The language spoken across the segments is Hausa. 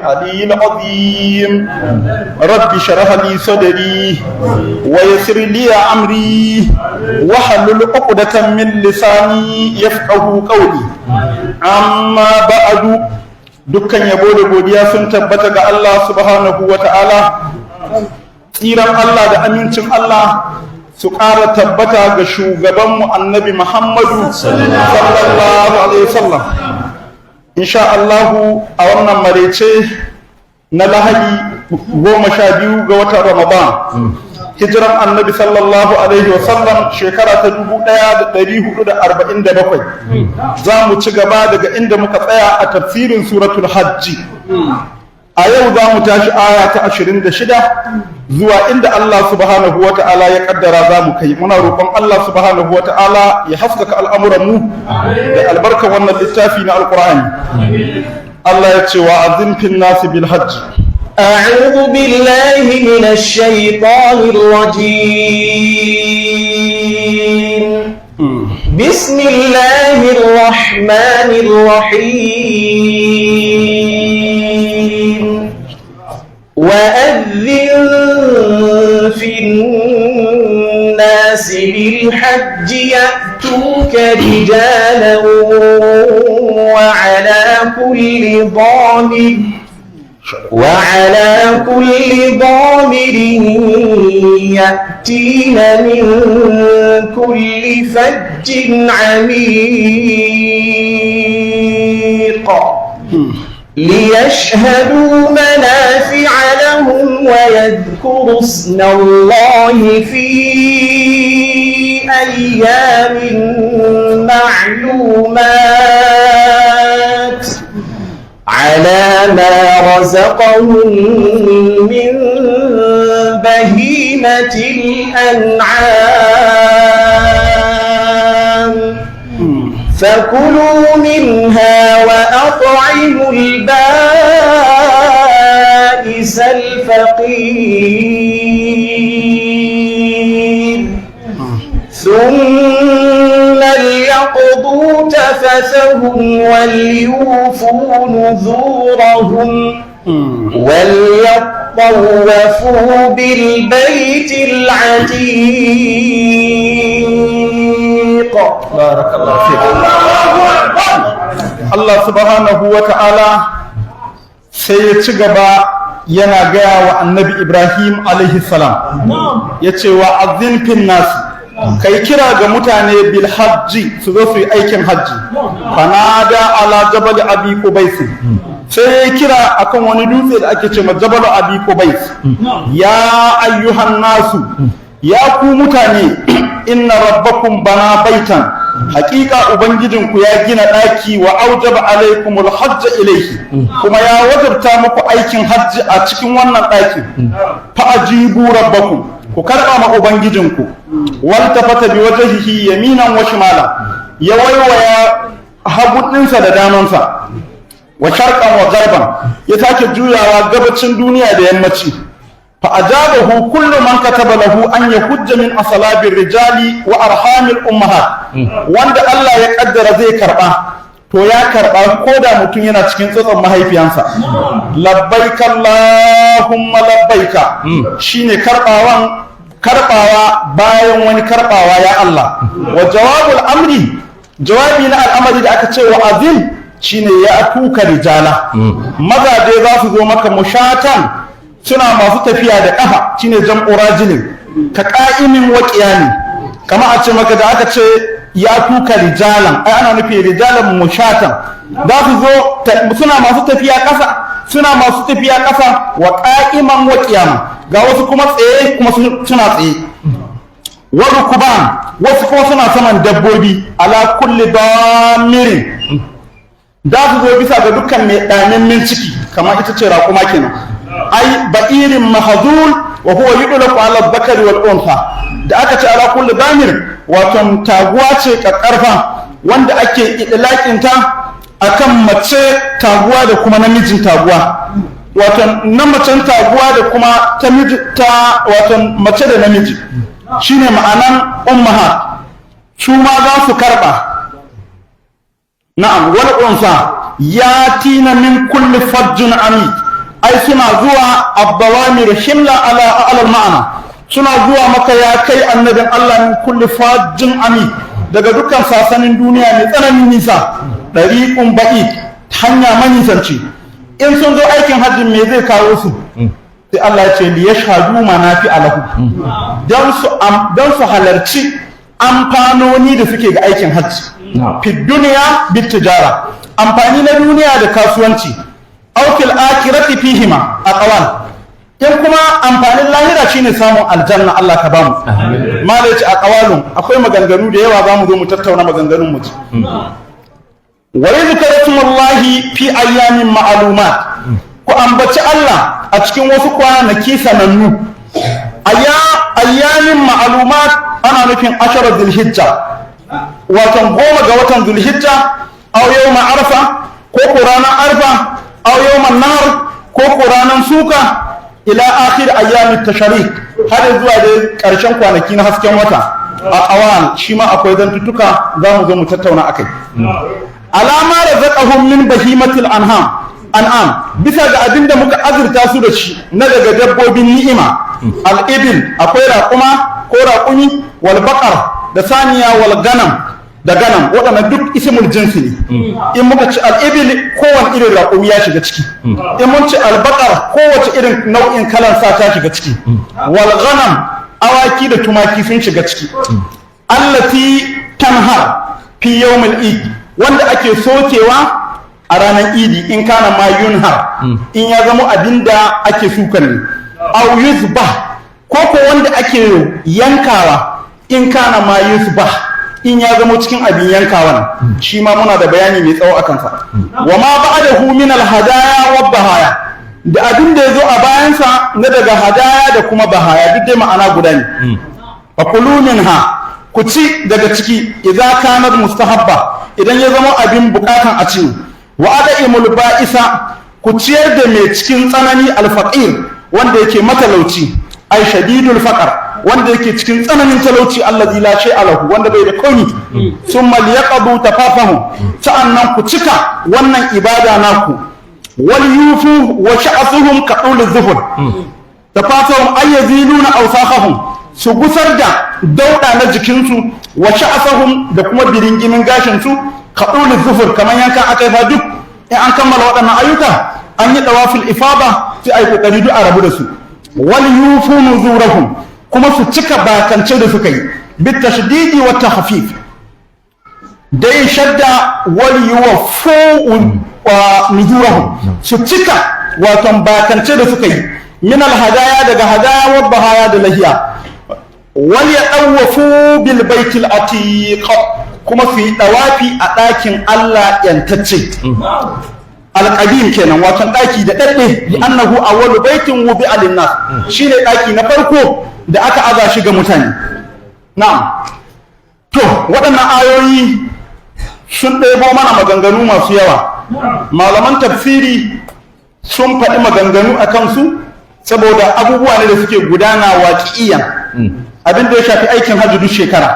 العلي العظيم رب اشرح لي صدري ويسر لي أمري واحلل عقدة من لساني يفقه قولي أما بعد dukkan yabo da godiya sun tabbata ga Allah subhanahu wa ta'ala. Tsiran Allah da amincin Allah su ƙara tabbata ga shugabanmu annabi Muhammadu sallallahu alaihi wasallam. Insha Allahu a wannan marece na Lahadi 12 ga watan Ramadan, hijiran annabi sallallahu alaihi wasallam shekara ta 1447. Za mu ci gaba daga inda muka tsaya a tafsirin suratul hajji. A yau za mu tashi aya ta 26 zuwa inda Allah subhanahu wa ta'ala ya kaddara za mu kai. Muna roƙon Allah subhanahu wa ta'ala ya haskaka al'amuranmu da albarkar wannan littafi na alƙur'ani. Allah ya ce wa azim fin nasi bil hajji. أعوذ بالله من الشيطان الرجيم بسم الله الرحمن الرحيم وأذن في الناس بالحج يأتوك رجالا وعلى كل ضامر يأتين من كل فج عميق ليشهدوا منافع لهم ويذكروا اسم الله في أيام معلومات على ما رزقهم من بهيمة الأنعام فكلوا منها وأطعموا البائس الفقير ثم ليقضوا تفثهم وليوفوا نذورهم وليطوفوا بالبيت العتيق. بارك الله فيك. Allah subhanahu wa ta'ala sai ya ci gaba yana gaya wa annabi Ibrahim alaihi salam, ya ce wa azin fin nasi, kai kira ga mutane bil hajji su zo su yi aikin hajji. Fanada ala jabal abi qubais, sai ya kira akan wani dutse da ake ce ma jabal abi qubais, ya ayyuhan nasu, ya ku mutane, inna rabbakum bana baitan, haƙiƙa ubangijinku ya gina ɗaki wa aujaba alaikumul hajj ilayhi, kuma ya wajabta muku aikin hajji a cikin wannan ɗakin. Fa ajibu rabbakum, ku karɓa ma ubangijinku. Waltafata bi wajhihi yaminan wa shimala, ya waiwaya hagunninsa da damansa, wa sharqan wa garban, ya sake juyawa gabacin duniya da yammaci. fa ajabahu kullu man kataba lahu an yahujja min asalabir rijali wa arhamil ummahat, wanda Allah ya kaddara zai karba to ya karba ko da mutum yana cikin tsotson mahaifiyansa. Labbaika Allahumma labbaika shine karbawa bayan wani karbawa ya Allah. Wa jawabul amri, jawabi na al'amari da aka ce wa azim shine ya atuka rijala, mazaje za su zo maka mushatan, suna masu tafiya da ƙafa, shine jam'u rajulin, ka qa'imin wa qiyami. Kama a ce maka da aka ce ya tuka rijalan, ai ana nufi rijalan mushatan, za su zo suna masu tafiya ƙasa wa qa'iman wa qiyama, ga wasu kuma tsaye kuma suna tsaye. Wa rukuban, wasu kuma suna saman dabbobi, ala kulli damirin, za su zo bisa ga dukkan mai ɗanin ciki, kamar ita ce raƙuma kenan. Ai ba'irin mahzul wa huwa yudlaqu ala dhakari wal untha, da aka ce ala kulli damir, wato taguwa ce kakkarfa wanda ake idlaqin ta akan mace taguwa da kuma namijin taguwa, wato na macen taguwa da kuma wato mace da namiji, shine ma'anan ummahat. su ma za su karɓa. Na'am, wal unsa yatina min kulli fajjin amik, ai suna zuwa abdawamir himla ala ma'ana, suna zuwa maka ya kai annabin Allah min kulli fajjin ami, daga dukkan sasanin duniya mai tsananin nisa, dariqun ba'id, hanya manisanci. In sun zo aikin hajji me zai kawo su? Sai Allah ya ce li yashhadu manafi alahu, dan su halarci amfanoni da suke ga aikin hajji. Fi duniya bit tijara, amfani na duniya da kasuwanci. Aw fil akhirati fihima aqwal, in kuma amfanin lahira shine samun aljanna. Allah ka bamu. Malai ce aqwalun, akwai maganganu da yawa zamu zo mu tattauna maganganun mu. Wa yadhkurullahi fi ayyamin ma'lumat, ku ambaci Allah a cikin wasu kwanaki sanannu. Ayyamin ma'lumat ana nufin 10 Zulhijja, watan 10 ga watan Zulhijja, aw yawma arfa ko ranar arfa, aw yawman nahr ko ranar suka, ila akhir ayyamit tashrik, har zuwa da karshen kwanaki na hasken wata. A qawan shi ma akwai zantutuka zamu zo mu tattauna akai. Alama razaqahum min bahimatil an'am, bisa ga abinda muka azurta su da shi na daga dabbobin ni'ima. Al-ibil, akwai raƙuma ko raƙumi, wal baqar da saniya, wal ganam da ganam, waɗannan duk ismul jinsi ne. In muka ci al-ibil, kowane irin raƙumi ya shiga ciki. In mun ci al-baqar, kowace irin nau'in kalan sa ta shiga ciki. Wal ganam, awaki da tumaki sun shiga ciki. Allati tanhar fi yawmil eid, wanda ake sokewa a ranar idi, in kana ma yunhar, in ya zama abinda ake sukan ne. Aw yuzbah, ko wanda ake yankawa, in kana ma yuzbah, in ya zama cikin abin yankawan. Shi ma muna da bayani mai tsawo akan sa. Wa ma ba'dahu min al-hadaya wa bahaya, da abin da yazo a bayansa na daga hadaya da kuma bahaya, duk dai ma'ana guda ne. Fa kulu minha, ku ci daga ciki, idza kanat mustahabba, idan ya zama abin bukatan a ci. Wa ada'imul ba'isa, ku ciyar da mai cikin tsanani, al-faqir, wanda yake matalauci, ai shadidul faqar, wanda yake cikin tsananin talauci, allazi la shay'a lahu, wanda bai da komi. Summa liyaqdu tafafahum, sa'annan ku cika wannan ibada naku. Wal yufu wa sha'asuhum ka dul zuhur, tafafahum ay yaziluna awsaqahum, su gusar da dauda na jikinsu, wa sha'asuhum da kuma biringimin gashin su, ka dul zuhur, kamar yankan akai fa duk in an kammala waɗannan ayyuka an yi dawafil ifada, sai ai kokari duk a rabu da su. Wal yufu nuzurahum, kuma su cika bakance da suka yi, bit tashdidi wa tahfif, dai shadda. Wal yufu nuzurahum, su cika wato bakance da suka yi, min al hadaya, daga hadaya, wa bahaya da lahiya. Wal yadawafu bil baitil atiq, kuma su yi dawafi a ɗakin Allah yantacce. Alƙadim kenan, wato ɗaki da ɗaɗɗe, li annahu awwalu baitin wubi'a lin-nas, shine ɗaki na farko da aka aza shi ga mutane. Na'am. To waɗannan ayoyi sun ɗebo mana maganganu masu yawa. Malaman tafsiri sun faɗi maganganu a kansu saboda abubuwa ne da suke gudana waƙi'iyan. Abin da ya shafi aikin hajji duk shekara,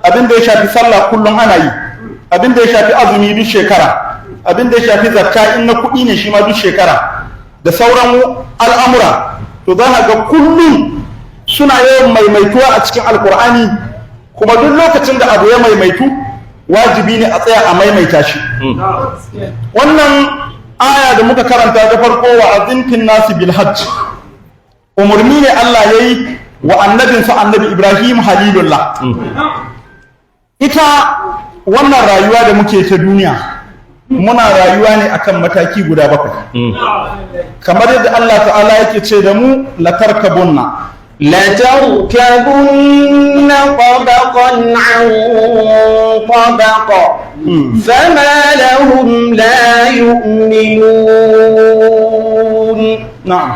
abin da ya shafi sallah kullum ana yi, abin da ya shafi azumi duk shekara, abin da ya shafi zakka in na kuɗi ne shi ma duk shekara, da sauran al'amura. To za ga kullum suna yawan maimaituwa a cikin alkur'ani, kuma duk lokacin da abu ya maimaitu wajibi ne a tsaya a maimaita shi. Wannan aya da muka karanta ta farko, wa azinfin nasi bil hajj, umarni ne Allah ya yi wa annabinsa annabi Ibrahim halilullah. Ita wannan rayuwa da muke ta duniya, muna rayuwa ne akan mataki guda 7, kamar yadda Allah ta'ala yake ce da mu latarkabunna طبقا عن طبق فما لهم لا يؤمنون. نعم،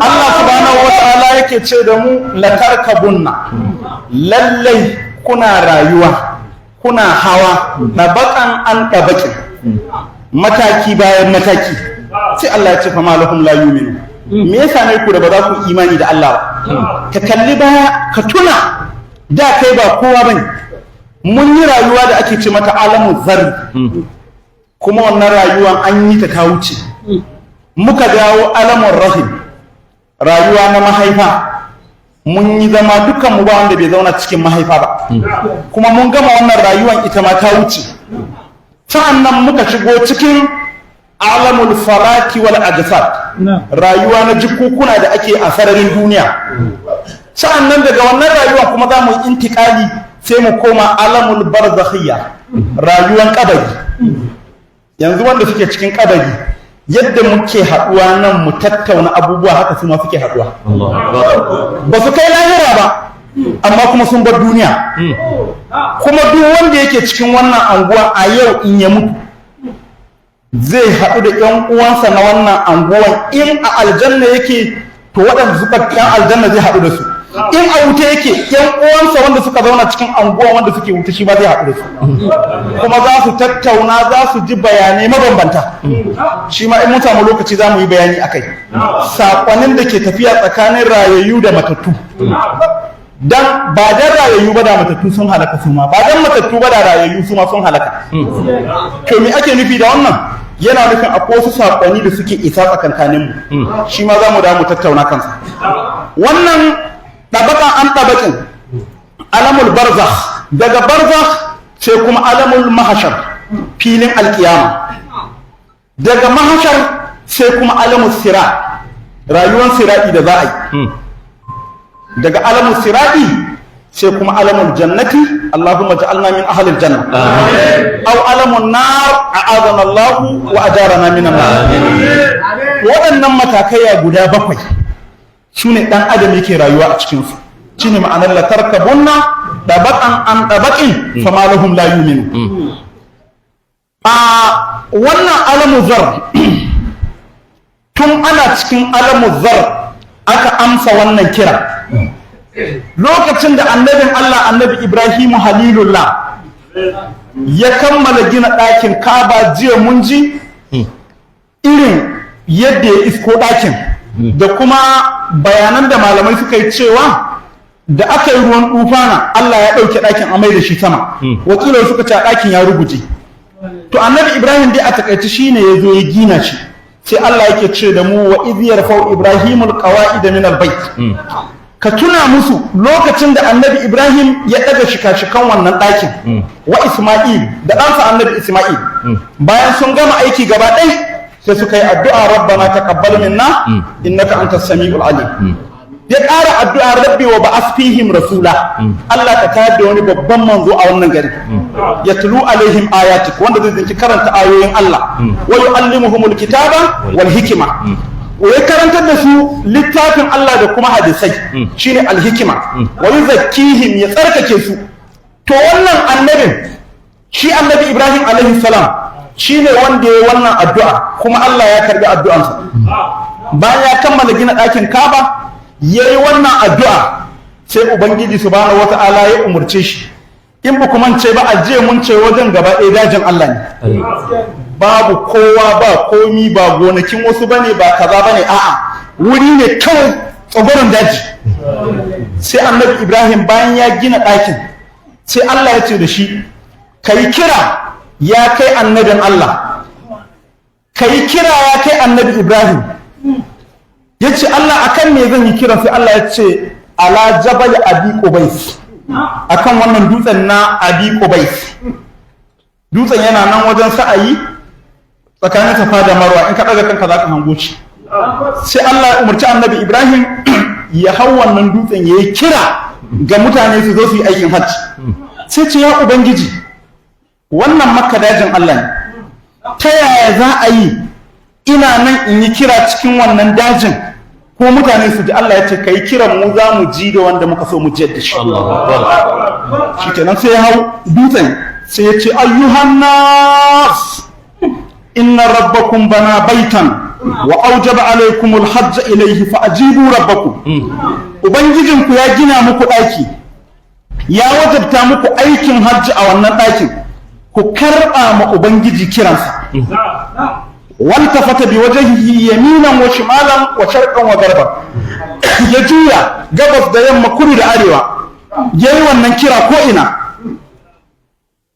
الله سبحانه وتعالى yake ce da mu latarkabunna, lallai kuna rayuwa, kuna hawa tabaqan an tabaqin, mataki bayan mataki. Sai Allah ya ce fa malahum la yu'minu, me yasa ne ku da ba za ku imani da Allah ba? Ka kalli baya, ka tuna da kai ba kowa bane. Mun yi rayuwa da ake ce mata alamu zarri, kuma wannan rayuwan an yi ta wuce. muka dawo alamun rahim, rayuwa na mahaifa. Mun yi zama dukkanmu ba wanda bai zauna cikin mahaifa ba, kuma mun gama wannan rayuwan ita ma ta wuce. Sa'annan muka shigo cikin alamul falaki wal ajsad, rayuwa na jikukuna da ake a sararin duniya. Sa'annan daga wannan rayuwan kuma za mu yi intikali sai mu koma alamul barzakhiyya, rayuwan kabari. Yanzu wanda suke cikin kabari, yadda muke haɗuwa nan mu tattauna abubuwa, haka su ma suke haɗuwa. Ba su kai lahira ba, amma kuma sun bar duniya. Kuma duk wanda yake cikin wannan anguwa a yau in ya mutu zai haɗu da ƴan uwansa na wannan anguwan. In a aljanna yake, to waɗanda suka ƴan aljanna zai haɗu da su. In a wuta yake, ƴan uwansa wanda suka zauna cikin anguwa wanda suke wuta shi ba zai haɗu da su, kuma za su tattauna, za su ji bayanai mabambanta. Shi ma in mun samu lokaci za mu yi bayani akai saƙonin da ke tafiya tsakanin rayayyu da matattu. Dan ba dan rayayyu ba da matattu sun halaka su ma, ba dan matattu ba da rayayyu su ma sun halaka. To me ake nufi da wannan? Yana nufin akwai wasu saƙonni da suke isa tsakankaninmu. Shi ma za mu da mu tattauna kansa. Wannan ɗabaƙan an ɗabaƙin alamul barzakh, daga barzakh sai kuma alamul mahashar, filin alƙiyama. Daga mahashar sai kuma alamul sira, rayuwar siraɗi da za a yi. Daga alamul siraɗi sai kuma alamul jannati, Allahumma ja'alna min ahlil janna. Aw alamun nar, a'adana Allah wa ajarana minan nar. Waɗannan matakaiya guda bakwai su ne ɗan adam yake rayuwa a cikinsu. Shi ne ma'anar latarkabunna ɗabaƙan an ɗabaƙin fama lahum la yuminu. A wannan alamu zar, tun ana cikin alamu zar aka amsa wannan kira. Lokacin da annabin Allah, annabi Ibrahimu Halilullah, ya kammala gina ɗakin Ka'aba, jiya mun ji irin yadda ya isko ɗakin da kuma bayanan da malamai suka yi cewa da aka yi ruwan tufana Allah ya ɗauke ɗakin a mai da shi sama. Wakilai suka ce ɗakin ya ruguje. To annabi Ibrahim dai a takaice shine ya zo ya gina shi, sai Allah yake ce da mu wa idh yarfa'u Ibrahimul qawa'ida min al-bayt. Ka tuna musu lokacin da annabi Ibrahim ya ɗaga shika-shikan wannan ɗakin wa Isma'il da ɗansa annabi Isma'il. Bayan sun gama aiki gaba ɗaya sai suka yi addu'a rabbana taqabbal minna innaka antas samiul alim. Ya ƙara addu'a rabbi wa ba'ath fihim rasula, Allah ka tayar da wani babban manzo a wannan gari, yatlu alaihim ayatik, wanda zai zinci karanta ayoyin Allah, wa yu'allimuhumul kitaba wal hikma, ya karantar da su littafin Allah da kuma hadisai, shine alhikima, wa yuzakkihim, ya tsarkake su. To wannan annabin, shi annabi Ibrahim alaihi salam, shine wanda ya yi wannan addu'a, kuma Allah ya karbi addu'ansa. Bayan ya kammala gina ɗakin Kaaba, ya yi wannan addu'a, sai Ubangiji subhanahu wata'ala ya umurce shi. In ba kuma ce ba, ajiye mun ce wajen gaba ɗaya dajin Allah ne. Babu kowa, ba komi, ba gonakin wasu bane, ba kaza bane, a'a wuri ne kawai tsagoron daji. Sai annabi Ibrahim bayan ya gina ɗakin, sai Allah ya ce da shi, ka yi kira ya kai annabin Allah, ka yi kira ya kai annabi Ibrahim. Ya ce Allah akan me zan yi kira? Sai Allah ya ce ala jabal abi qubais, akan wannan dutsen na abi qubais. Dutsen yana nan wajen sa'ayi tsakanin Safa da Marwa, in ka daga kanka za ka hango shi. Sai Allah ya umarci annabi Ibrahim ya hau wannan dutsen ya yi kira ga mutane su zo su yi aikin hajji. Sai ce ya Ubangiji, wannan Makka dajin Allah ne, ta yaya za a yi ina nan in yi kira cikin wannan dajin ko mutane su ji? Allah ya ce ka yi kiran mu za mu ji da wanda muka so mu ji da shi. Shi kenan sai ya hau dutsen sai ya ce ayyuhan nas inna rabbakum bana baitan wa aujaba alaikumul hajj ilayhi fa ajibu rabbakum. Ubangijinku ya gina muku ɗaki, ya wajabta muku aikin hajji a wannan ɗakin, ku karɓa ma Ubangiji kiransa. Waltafata bi wajhihi yaminan wa shimalan wa sharqan wa garban, ya juya gabas da yamma, kudu da arewa, yayi wannan kira ko ina.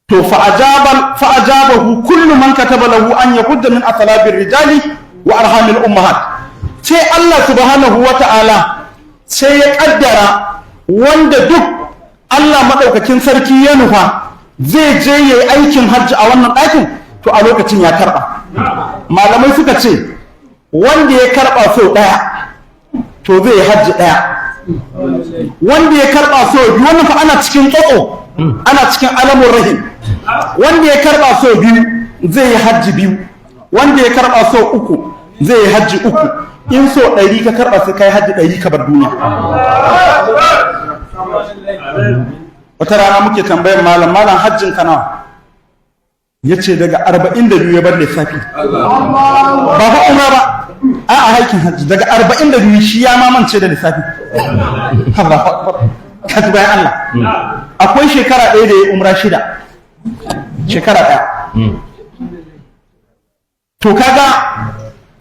To fa ajabahu kullu man kataba lahu an yahudda min athlabir rijali wa arhamil ummahat. Sai Allah subhanahu wata'ala sai ya kaddara wanda duk Allah madaukakin sarki ya nufa zai je yayi aikin hajji a wannan ɗakin, to a lokacin ya karba. Malamai suka ce wanda ya karba sau ɗaya to zai yi hajji ɗaya, wanda ya karba sau biyu, wannan fa ana cikin tsotso, ana cikin alamun rahim, wanda ya karba sau biyu zai yi hajji biyu, wanda ya karba sau uku zai yi hajji uku. In so 100 ka karba sai kai hajji 100 ka bar duniya. Wata rana muke tambayar malam hajjin ka nawa? Yace daga 42 ya bar lissafi. Ba fa umra ba, a aikin hajji daga 42 shi ya mamance da lissafi. Allahu akbar. Kaji bayan Allah. Akwai shekara ɗaya da ya umra 6. Shekara ɗaya. To kaga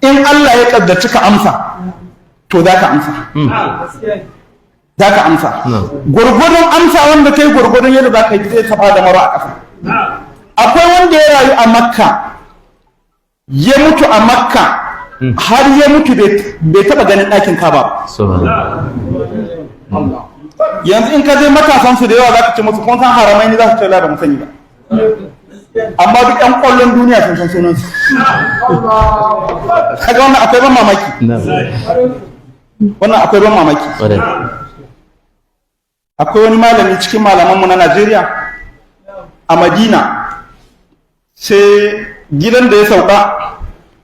in Allah ya kaddaci ka amsa, to za ka amsa. Za ka amsa. Gwargwadon amsa wanda kai gwargwadon yadda za ka yi zai saba da maro a ƙasa. Akwai wanda ya rayu a Makka, ya mutu a Makka, har ya mutu bai taɓa ganin ɗakin Ka'aba ba. Yanzu in ka je matasansu da yawa za ka ce musu kun san haramai ne, za su ce la ba mu sani ba. Amma duk ƴan ƙwallon duniya sun san sunansu. Kaga wannan akwai ban mamaki. Wannan akwai ban mamaki. Akwai wani malami cikin malamanmu na Najeriya a Madina, sai gidan da ya sauka,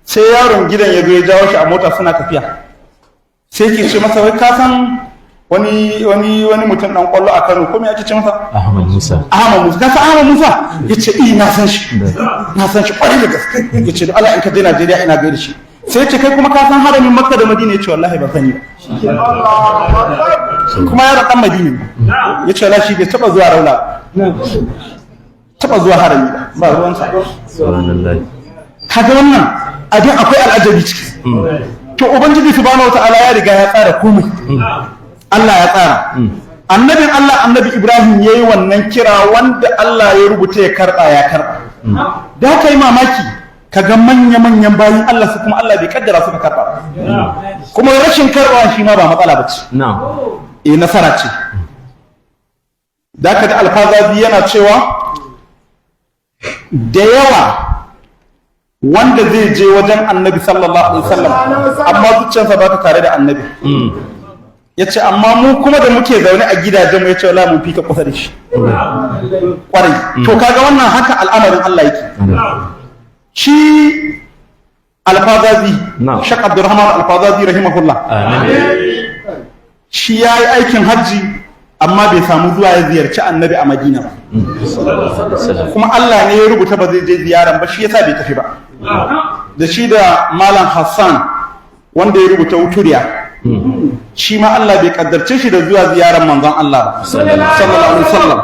sai yaron gidan ya zo ya jawo shi a mota suna tafiya. Sai ke ce masa, wai ka san wani mutum dan kwallo a Kano, ko me ake ce masa? Ahmad Musa. Ka san Ahmad Musa? Yace na san shi. Na san shi kwarai da gaske. Yace da Allah in ka je Najeriya ina gaida shi. Sai ce kai kuma ka san haramin Makka da Madina? Yace wallahi ba sani ba. Kuma ya rakan Madina. Yace wallahi shi bai taba zuwa Raula. Taba zuwa harami ba ruwan sa. Subhanallah. Kaga wannan abin akwai al'ajabi ciki. To ubangiji subhanahu wataala ya riga ya tsara komai. Allah ya tsara. Annabin Allah annabi Ibrahim ya yi wannan kira wanda Allah ya rubuta ya karɓa ya karɓa. Da ka yi mamaki ka ga manya-manyan bayan Allah su kuma Allah bai kaddara suka karɓa. Kuma rashin karɓa shi ma ba matsala ba ce. Nasara ce. Da ka ga Alfazazi yana cewa da yawa wanda zai je wajen annabi sallallahu alaihi wasallam amma zuciyarsa ba ta tare da annabi. Ya ce amma mu kuma da muke zaune a gidajenmu, ya ce wala mun fika kusa da shi kwarai. To kaga wannan haka al'amarin Allah yake. Shi Alfazazi, Sheikh Abdurrahman Alfazazi rahimahullah, shi ya yi aikin hajji amma bai samu zuwa ya ziyarci annabi a Madina ba. Kuma Allah ne ya rubuta ba zai je ziyaran ba, shi yasa bai tafi ba. Da shi da Malam Hassan wanda ya rubuta Wuturiya, shi ma Allah bai kaddarce shi da zuwa ziyarar manzon Allah sallallahu alaihi wasallam.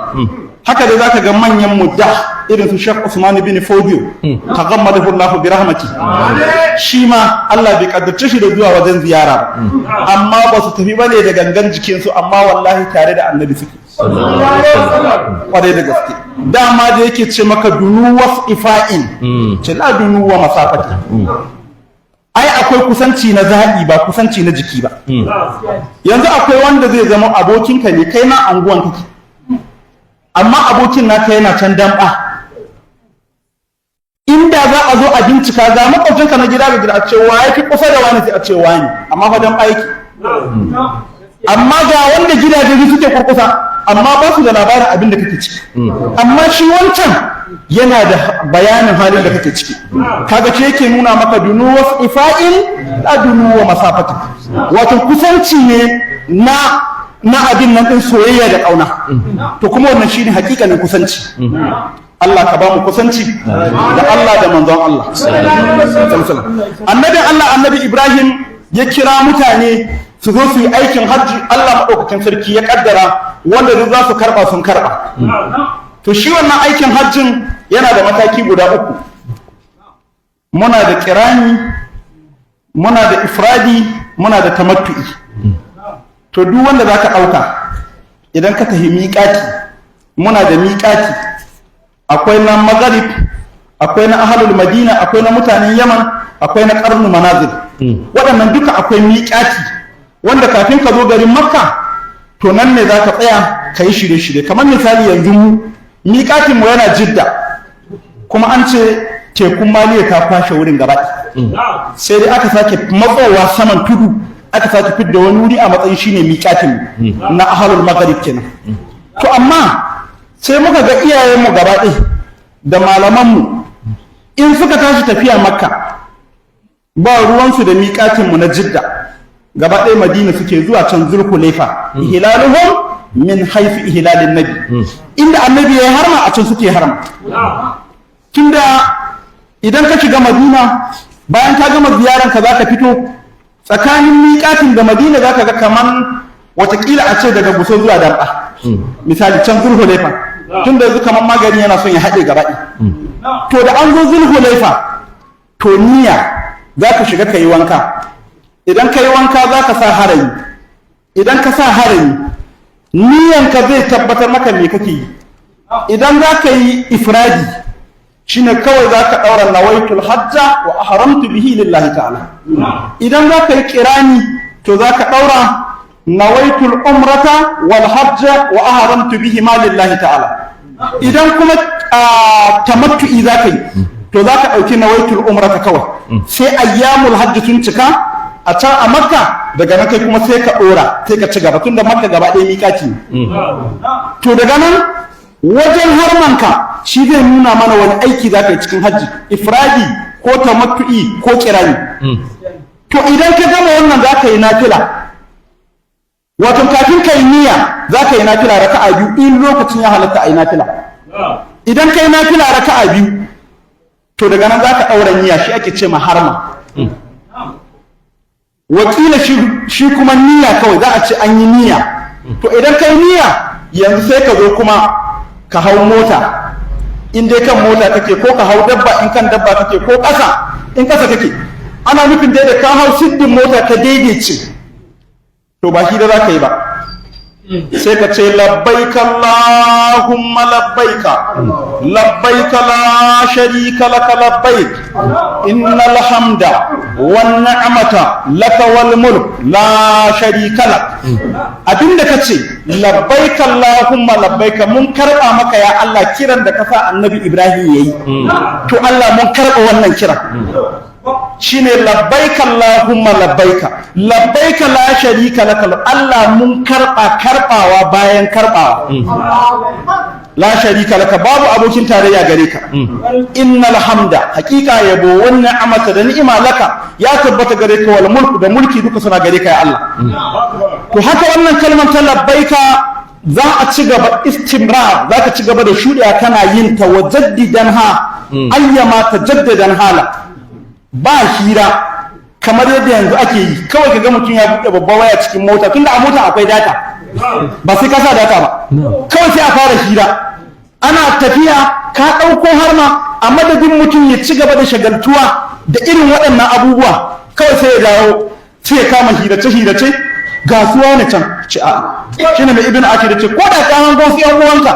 Haka da zaka ga manyan muddah irin su Sheikh Usman bin Fodio taghammadahu Allah bi rahmati, shi ma Allah bai kaddarce shi da zuwa wajen ziyara ba, amma ba su tafi bane da gangan jikin su, amma wallahi tare da annabi suke kwarai da gaske. Dama da yake ce maka dunu wa ifa'in, ce la dunu wa masafati. Ai akwai kusanci na zaɓi ba kusanci na jiki ba. Yanzu akwai wanda zai zama abokinka ne, kai na anguwan kake, amma abokin naka yana can damɓa. Inda za a zo a bincika ga makwabcinka na gida ga gida, a ce wa yake kusa da wani, sai a ce wani, amma fa damɓa yake. Amma ga wanda gidaje suke kurkusa, amma ba su da labarin abin da kake ciki. Amma shi wancan yana da bayanin halin da kake ciki. Kaga ce yake nuna maka dunu wa ifa'in la dunu wa masafati. Wato kusanci ne na abin nan din soyayya da kauna. To kuma wannan shine hakikanin kusanci. Allah ka ba mu kusanci da Allah da manzon Allah. Annabin Allah annabi Ibrahim ya kira mutane su zo su yi aikin hajji. Allah madaukakin sarki ya kaddara wanda duk za su karba sun karba. To shi wannan aikin hajjin yana da mataki guda 3. Muna da kirani, muna da ifradi, muna da tamattu'i. To duk wanda za ka ɗauka idan ka tafi miƙati, muna da miƙati, akwai na Maghrib, akwai na ahlul Madina, akwai na mutanen Yaman, akwai na ƙarnu manazil, waɗannan duka akwai miƙati wanda kafin ka zo garin makka to nan ne za ka tsaya ka yi shirye-shirye. Kamar misali yanzu mu miƙatinmu yana jidda, kuma an ce tekun maliya ta kwashe wurin gaba, sai dai aka sake matsowa saman tudu aka sake fidda wani wuri a matsayin shine miƙatin na ahlul maghrib kenan. To amma sai muka ga iyayenmu gaba ɗaya da malamanmu in suka tashi tafiya makka ba ruwansu da miƙatinmu na jidda, gaba ɗaya madina suke zuwa can zulhulaifa, ihlaluhum min haifi ihlalin nabi, inda annabi ya harma a can suke harma. Tunda idan ka shiga madina bayan ka gama ziyaranka za ka fito tsakanin miƙatin da madina za ka ga kaman watakila a ce daga Gusau zuwa Darɓa misali can zulhulaifa, tunda yanzu kaman magani yana son ya haɗe gaba. To da an zo zulhulaifa to niyya za ka shiga ka yi wanka, idan ka yi wanka za ka sa harami, idan ka sa harami niyyanka zai tabbatar maka me kake yi. Idan za ka yi ifradi shine kawai za ka ɗaura nawaitul hajja wa ahramtu bihi lillahi ta'ala. Idan za ka yi kirani to za ka ɗaura nawaitul umrata wal hajja wa ahramtu bihi ma lillahi ta'ala. Idan kuma tamattu'i za ka yi to za ka ɗauki nawaitul umrata kawai, sai ayyamul hajji sun cika a can a makka, daga nan kai kuma sai ka ɗora sai ka ci gaba, tunda makka gaba ɗaya miƙati ne. To daga nan wajen harmanka shi zai nuna mana wani aiki za ka yi cikin hajji, ifradi ko tamattu'i ko kirani. To idan ka gama wannan za ka yi nafila, wato kafin ka yi niyya za ka yi nafila raka'a biyu in lokacin ya halatta a yi nafila. Idan ka yi nafila raka'a biyu to daga nan za ka ɗaura niyya, shi ake ce ma harma. Wakila shi kuma niyya kawai za a ce an yi niyya. To idan ka yi niyya yanzu sai ka zo kuma ka hau mota, in dai kan mota kake, ko ka hau dabba in kan dabba kake, ko ƙasa in ƙasa kake, ana nufin dai da ka hau siddin mota ka daidaice to ba shi da za ka yi ba, sai ka ce labbaika Allahumma labbaika labbaika la sharika laka labbaik innal hamda wan ni'mata laka wal mulk la sharika lak. Abinda kace labbaika Allahumma labbaika, mun karba maka ya Allah kiran da ka sa annabi Ibrahim yayi, to Allah mun karba wannan kiran shine labbaika Allahumma labbaika labbaika la sharika laka, Allah mun karbawa bayan karbawa, la sharika laka, babu abokin tarayya gare ka. Innal hamda, hakika yabo wannan ni'amata da ni'ima laka ya tabbata gare ka, wal mulku da mulki duka suna gare ka ya Allah. To haka wannan kalmar ta labbaika za a ci gaba istimrar, za ka ci gaba da shuɗiya kana yin ta wa jaddidan ha ayyama tajaddadan hala, ba hira kamar yadda yanzu ake yi. Kawai ka ga mutum ya buɗe babbar waya cikin mota, tunda a mota akwai data, ba sai ka sa data ba, kawai sai a fara hira. Ana tafiya ka ɗauko harma, a madadin mutum ya ci gaba da shagaltuwa da irin waɗannan abubuwa, kawai sai ya dawo sai ya kama hirace gasuwa ne can ci a shi ne mai ibn akir ce ko da ka hango su yan uwanka,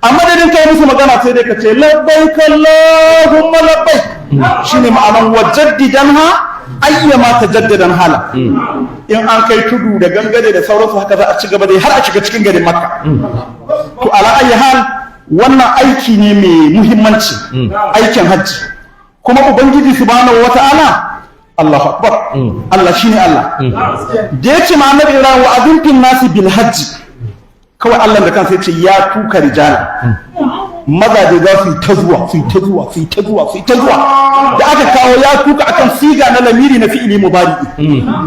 a madadin kai musu magana sai dai ka ce labbaik Allahumma labbaik, shine ma'anan wajaddidan ha ayyama tajaddadan hala. In an kai tudu da gangare da sauransu haka za a ci gaba da har a shiga cikin garin Makka. To ala ayyi hal wannan aiki ne mai muhimmanci, aikin hajji, kuma ubangiji subhanahu wata'ala Allahu akbar, Allah shine Allah da yace ma annabi Ibrahim wa aduntin nasi bil hajji, kawai Allah da kansa yace ya tuka rijala, mazaje za su yi ta zuwa da aka kawo ya tuka akan siga na lamiri na fi'ili mubari,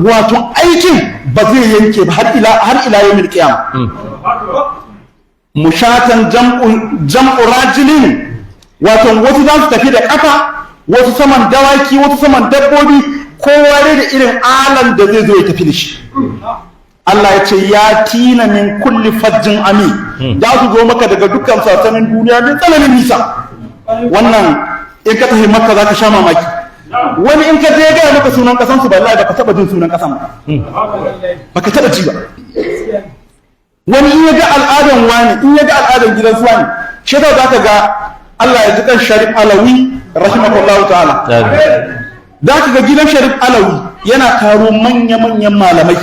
wato aikin ba zai yanke ba har ila yawmil qiyamah. Mushatan jam'u rajulin, wato wasu za su tafi da kafa, wasu saman dawaki, wasu saman dabbobi, kowa da irin alan da zai zo ya tafi da shi. Allah ya ce ya tina min kulli fajjin ami, za su zo maka daga dukkan sassanin duniya da tsananin nisa. Wannan in ka tafi Makka za ka sha mamaki. Wani in ka je gaya maka sunan kasansu, wallahi baka taba jin sunan kasan ba, baka taba ji ba. Wani in ya ga al'adan wani, in ya ga al'adan gidan su wani, shi za ka ga Allah ya ji kan Sharif Alawi rahimahullahu ta'ala za ka ga gidan Sharif Alawi yana taro manya-manyan malamai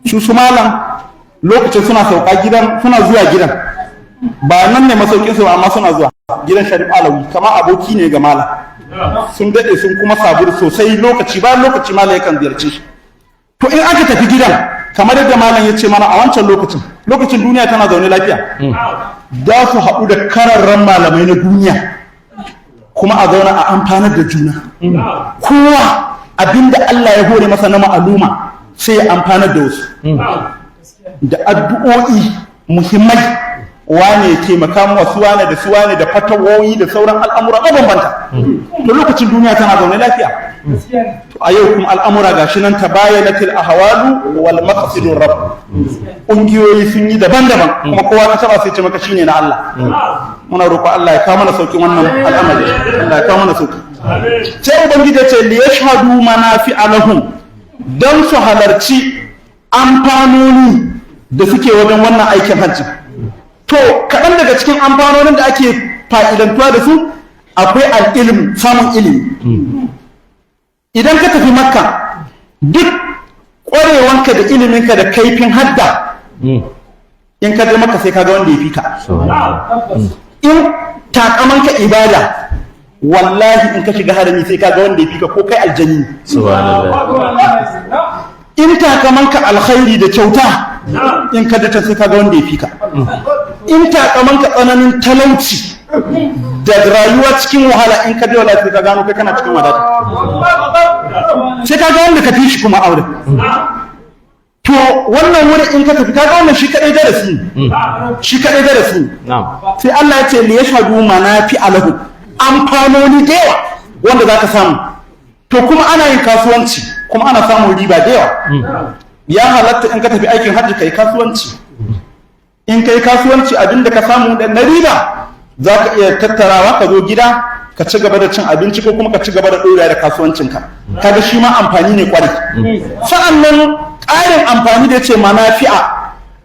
su malam lokacin suna sauka gidan, suna zuwa gidan, ba nan ne masaukin su amma suna zuwa gidan Sharif Alawi kama aboki ne ga malam, sun daɗe sun kuma sabur sosai, lokaci bayan lokaci malam yakan ziyarce shi. To in aka tafi gidan kamar yadda malam ya ce mana a wancan lokacin duniya tana zaune lafiya, za su haɗu da kararran malamai na duniya kuma a zauna a amfanar da juna, kowa abinda Allah ya hore masa na ma'aluma sai ya amfanar da wasu da addu'o'i muhimmai, wane ya taimaka mu wasu wane da su wane da fatawoyi da sauran al'amura mabambanta. To lokacin duniya tana zaune lafiya. To a yau kuma al'amura gashi nan tabayyanatil ahwalu wal maqsidur rabb. Ƙungiyoyi sun yi daban-daban kuma kowa ka taba sai ce maka shine na Allah. Muna roƙo Allah ya kawo mana saukin wannan al'amari. Allah ya kawo mana sauki. Sai ubangiji ya ce li yashhadu manafi'a lahum, dan su halarci amfanoni da suke wajen wannan aikin hajji. To kaɗan daga cikin amfanonin da ake fa'idantuwa da su akwai al'ilm, samun ilimi. Idan ka tafi Makka, duk ƙwarewanka da iliminka da kaifin hadda, in ka je Makka sai ka ga wanda ya fi ka. In takamanka ibada, wallahi in ka shiga harami sai ka ga wanda ya fi ka ko kai aljani. In takamanka alkhairi da kyauta, in ka je sai ka ga wanda ya fi ka. In takamanka tsananin talauci da rayuwa cikin wahala, in ka je wallahi sai ka gano kai kana cikin wadata, sai ka ga wanda ka fi shi kuma aure. To wannan wuri in ka tafi ka ga wannan shi kadai darasi ne, shi kadai darasi ne. Sai Allah ya ce li yashhadu manafi alahu, amfanoni da yawa wanda zaka samu. To kuma ana yin kasuwanci kuma ana samun riba da yawa. Ya halatta in ka tafi aikin hajji kai kasuwanci. In kai kasuwanci abinda ka samu da na riba za ka iya tattarawa ka zo gida ka ci gaba da cin abinci ko kuma ka ci gaba da ɗora da kasuwancinka. Kaga shi ma amfani ne kwarai. Sa'annan ƙarin amfani da ce manafi'a,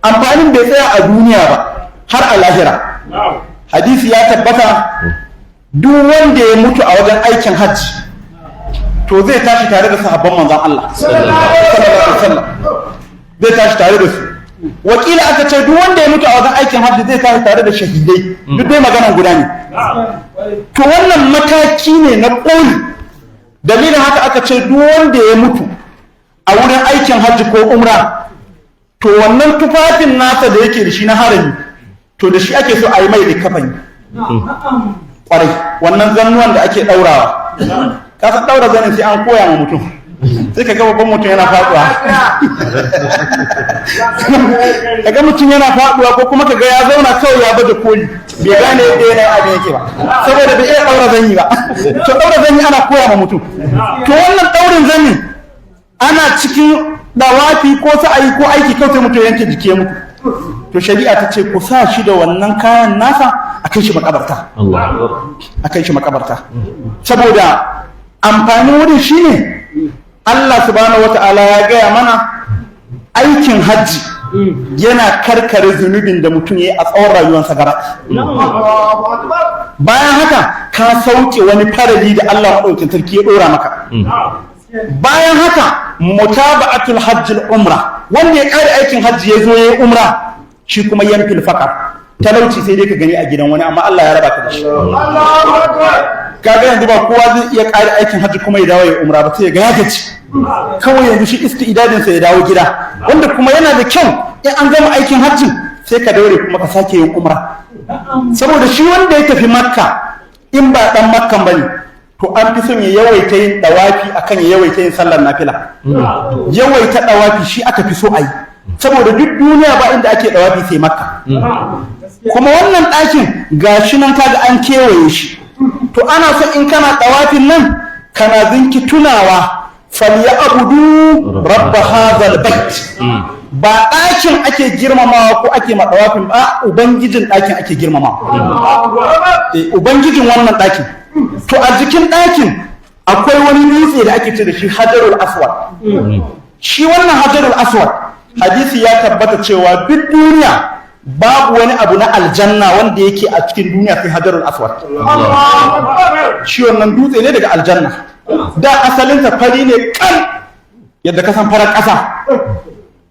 amfanin bai tsaya a duniya ba har a lahira. Hadisi ya tabbata duk wanda ya mutu a wajen aikin hajji to zai tashi tare da sahabban manzon Allah sallallahu alaihi wasallam, zai tashi tare da su. Wakila aka ce duk wanda ya mutu a wajen aikin hajji zai tashi tare da shahidai, duk dai maganan guda ne. To wannan mataki ne na ƙoli. Dalilin haka aka ce duk wanda ya mutu a wurin aikin hajji ko umra, to wannan tufafin nasa da yake da shi na harami, to da shi ake so a yi mai likafani. Kwarai, wannan zannuwan da ake ɗaurawa, ka san ɗaura zanin sai an koya ma mutum. Sai ka ga babban mutum yana faduwa, ka ga mutum yana faduwa ko kuma ka ga ya zauna kawai ya bada koli, bai gane yadda yana abin yake ba, saboda bai iya daura zanyi ba. To daura zanyi ana koya ma mutum. To wannan daurin zanyi ana cikin dawafi ko sa'ayi ko aiki kawai sai mutum yanke jiki ya mutu. To shari'a ta ce ku sa shi da wannan kayan nasa a kai shi makabarta. A kai shi makabarta. Saboda amfanin wurin shine Allah subhanahu wata'ala ya gaya mana aikin hajji yana karkare zunubin da mutum ya yi a tsawon rayuwarsa gara. Bayan haka ka sauke wani farali da Allah maɗaukin sarki ya ɗora maka. Bayan haka mutaba'atul hajjil umra, wanda ya ƙare aikin hajji ya zo ya yi umra, shi kuma yanfil faƙar. Talauci sai dai ka gani a gidan wani, amma Allah ya raba ka da shi. Kaga yanzu ba kowa zai iya ƙare aikin hajji kuma ya dawo ya umra ba, sai ya ga ya gaci. Kawai yanzu shi istidadin sa ya dawo gida, wanda kuma yana da kyau in an gama aikin hajji sai ka daure kuma ka sake yin umra. Saboda shi wanda ya tafi Makka in ba dan Makkan bane, to an fi son ya yawaita yin dawafi akan ya yawaita yin sallar nafila. Yawaita dawafi shi aka fi so a yi, saboda duk duniya ba inda ake dawafi sai Makka. Kuma wannan ɗakin gashi nan kaga an kewaye shi, to ana so in kana dawafin nan kana zinki tunawa falyabudu rabb hadhal bait. Ba ɗakin ake girmamawa ko ake madawafin ba, ubangijin ɗakin ake girmamawa. Ubangijin wannan ɗakin. To a jikin ɗakin akwai wani dutse da ake ce da shi hajarul aswad. Shi wannan hajarul aswad hadisi ya tabbata cewa duk duniya babu wani abu na aljanna wanda yake a cikin duniya sai hajarul aswad. Shi wannan dutse ne daga aljanna. da asalinsa fari ne kan yadda ka san farar ƙasa,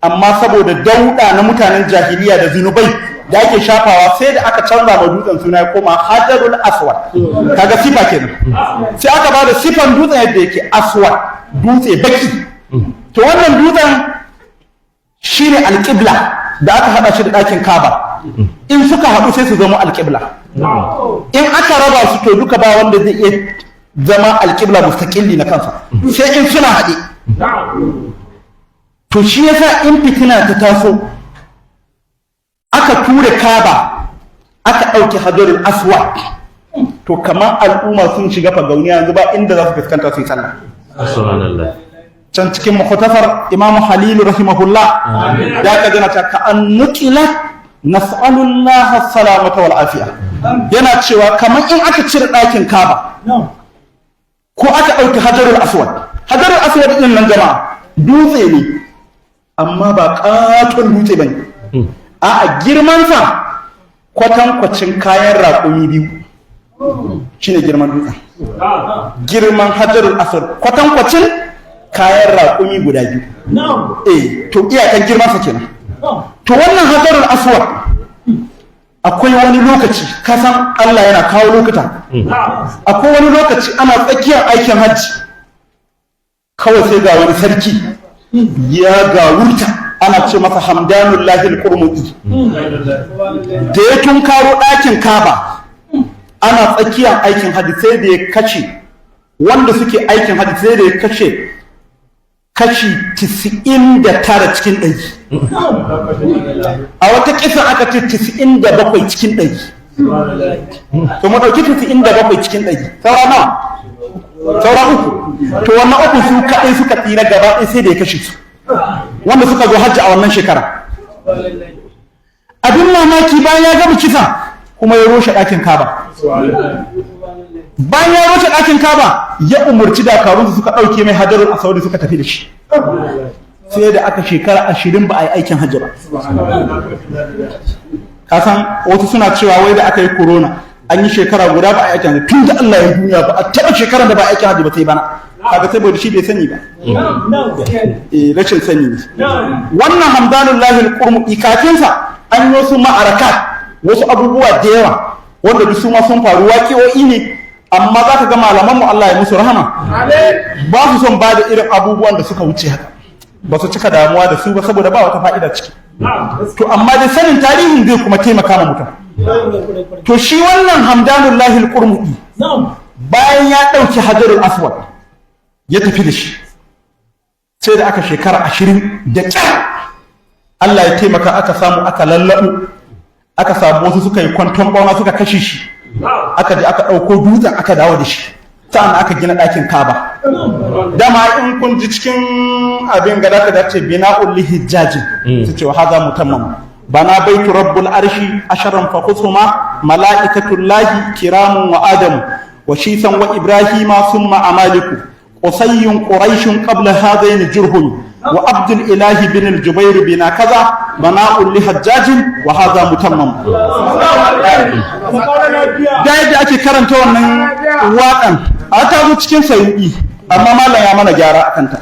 amma saboda dauɗa na mutanen jahiliya da zinubai da ake shafawa sai da aka canza ma dutsen suna ya koma hajarul aswad. Kaga sifa kenan, sai aka ba da sifan dutsen yadda yake aswad, dutse baki. To wannan dutsen shine alƙibla da aka haɗa shi da ɗakin Kaaba. In suka haɗu sai su zama alƙibla. In aka raba su to duka ba wanda zai iya zama alƙibla mustaqilli na kansa, sai in suna haɗe. To shi yasa in fitina ta taso aka ture Kaaba aka ɗauki hajarul aswad, to kamar al'umma sun shiga fagauniya yanzu ba inda za su fuskanta su yi sallah. Subhanallah. Can cikin mukhtasar Imam Halil rahimahullah ya ka jana ta ka'an nuqilat nas'alullah as-salamata wal afiya, yana cewa kamar in aka cire ɗakin Kaaba ko aka ɗauki hajarul aswad. Hajarul aswad din nan jama'a dutse ne, amma ba katon dutse bane, a girmansa kwatankwacin kayan raƙumi biyu shine girman dutsen. Girman hajarul aswad kwatankwacin kayan raƙumi guda biyu. To iyakan girmansa kenan. To wannan hajarul aswad akwai wani lokaci, kasan Allah yana kawo lokuta, akwai wani lokaci ana tsakiyar aikin hajji kawai sai ga wani sarki ya gawurta, ana ce masa Hamdanul Lahil Qurmudi, da ya tunkaro ɗakin Kaaba ana tsakiyar aikin hajji sai da ya kashe wanda suke aikin hajji, sai da ya kashe kashi 99 cikin 100. A wata kisa aka ce 97 cikin 100. To mu ɗauki 97 cikin 100, saura nawa? Saura uku. To wannan uku su kaɗai suka tsira gaba ɗaya sai da ya kashe su, wanda suka zo hajji a wannan shekara. Abin mamaki bayan ya gama kisa kuma ya roshe ɗakin Kaaba. Bayan ya roshe ɗakin Kaaba ya umarci dakarunsu suka ɗauke mai hajarul aswad suka tafi da shi. Sai da aka shekara 20 ba a yi aikin hajji ba. Kasan wasu suna cewa wai da aka yi corona an yi shekara guda ba a yi aikin hajji, tun da Allah ya duniya ba a taɓa shekarar da ba a aikin hajji ba sai bana. Kaga saboda shi bai sani ba. Rashin sani ne. Wannan Hamdanul Lahil Qurmudi kafinsa an yi wasu ma'arakat, wasu abubuwa da yawa wanda duk su ma sun faru waƙi'o'i ne, amma za ka ga malamanmu Allah ya musu rahama ba su son ba da irin abubuwan da suka wuce haka, ba su cika damuwa da su ba saboda ba wata fa'ida ciki. To amma da sanin tarihin zai kuma taimaka ma mutum. To shi wannan Hamdanul Lahil Qurmudi bayan ya ɗauki hajarul aswad ya tafi da shi, sai da aka shekara 20 da ƙyar Allah ya taimaka aka samu aka lallaɓu, aka samu wasu suka yi kwanton ɓauna suka kashe shi, aka je aka ɗauko dutsen aka dawo da shi, sa'an aka gina ɗakin Kaaba. Dama in kun ji cikin abin gada ka dace bina'ul lihijjajin su ce wa haza mutamman bana baitu rabbul arshi asharan fa khusuma malaikatullahi kiramun wa adamu wa shisan wa ibrahima summa amaliku qusayyun quraishun qabla hadaini jurhum wa abdul ilahi bin al-jubair bina kaza bana'ul lihajjajin wa hadha mutammam. Da yadda ake karanta wannan waƙan a ta zo cikin sayyidi, amma malam ya mana gyara akan ta.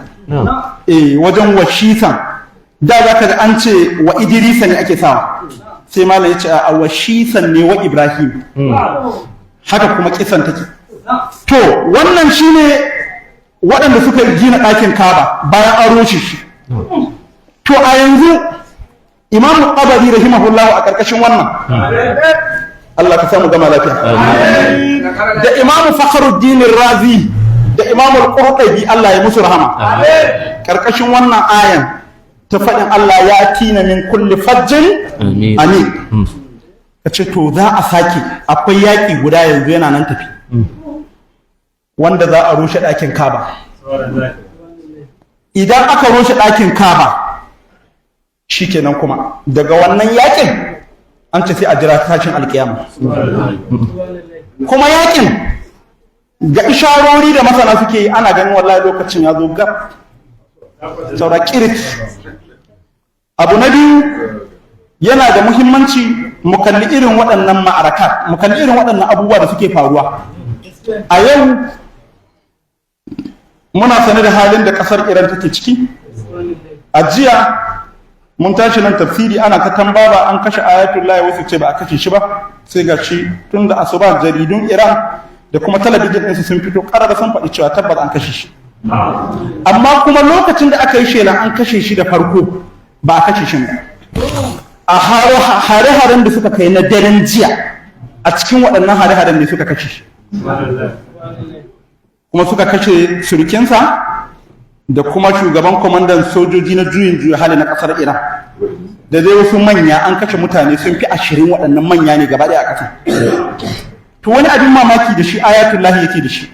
Wajen washisan da zaka da an ce wa idrisa ne ake sawa, sai malam ya ce a washisan ne wa ibrahim, haka kuma kisan take. To wannan shine waɗanda suka gina ɗakin Kaaba bayan an rushe shi. To a yanzu Imam Tabari rahimahullahu a ƙarƙashin wannan, Allah ka samu gama lafiya, da Imam Fakhruddin Razi da Imam Al-Qurtubi Allah ya musu rahama, ƙarƙashin wannan ayan ta faɗin Allah ya tina min kulli fajjin amin. Kace to za a sake, akwai yaƙi guda yanzu yana nan tafi, wanda za a rushe ɗakin Kaaba. Idan aka rushe ɗakin Kaaba shikenan kuma daga wannan yakin an ce sai a jira tashin alkiyama. Kuma yakin ga isharori da masana suke yi ana ganin wallahi lokacin ya zo gab, saura kirit. Abu na biyu, yana da muhimmanci mu kalli irin waɗannan ma'arakat, mu kalli irin waɗannan abubuwa da suke faruwa a yau. muna sane da halin da ƙasar Iran take ciki. A jiya mun tashi nan tafsiri ana ta tambaba an kashe Ayatollah, wasu ce ba a kashe shi ba, sai ga shi tun da asuba jaridun Iran da kuma talabijin ɗinsu sun fito ƙarara sun faɗi cewa tabbas an kashe shi. Amma kuma lokacin da aka yi shelan an kashe shi da farko ba a kashe shi ba. A hare-haren da suka kai na daren jiya a cikin waɗannan hare-haren ne suka kashe shi. Kuma suka kashe surukinsa da kuma shugaban kwamandan sojoji na juyin juya hali na ƙasar Iran. Da dai wasu manya an kashe mutane sun fi 20 waɗannan manya ne gaba ɗaya a ƙasa. To wani abin mamaki da shi Ayatollah yake da shi.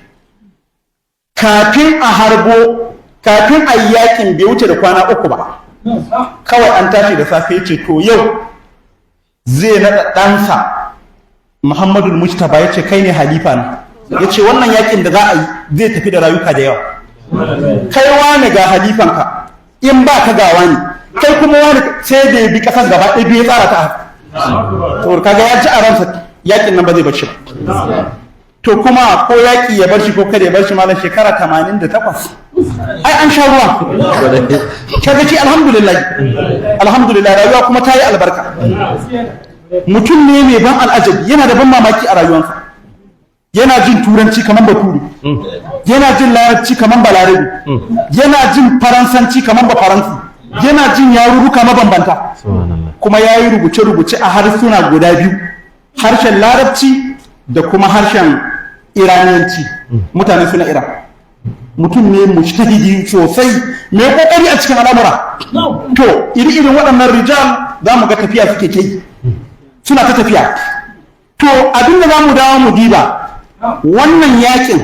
Kafin a harbo, kafin a yi yakin bai wuce da kwana 3 ba. Kawai an tashi da safe ce to yau zai naɗa ɗansa Muhammadu Mujtaba ya ce kai ne halifa ne. Ya ce wannan yakin da za a yi zai tafi da rayuka da yawa. Kai wani ga halifanka in ba ka gawa ne, kai kuma wani sai da ya bi ƙasar gaba ɗaya biyu ya tsara ta haka. To kaga ya ji a ransa yakin nan ba zai bar shi ba. To kuma ko yaki ya bar shi ko kada ya bar shi malam shekara 88. Ai an sha ruwa. Kaga ce alhamdulillah rayuwa kuma ta yi albarka. Mutum ne mai ban al'ajabi, yana da ban mamaki a rayuwarsa. Yana jin turanci kamar baturi, yana jin larabci kamar balarabi, yana jin faransanci kamar bafaransi, yana jin yarurruka mabambanta. Kuma ya yi rubuce-rubuce a harsuna guda biyu, harshen larabci da kuma harshen iraniyanci. Mutane suna Iran. Mutum ne mujtahidi sosai, mai kokari a cikin al'amura. To iri-irin waɗannan rijal za mu ga tafiya suke kai, suna ta tafiya. To abinda za mu dawo mu diba wannan yakin,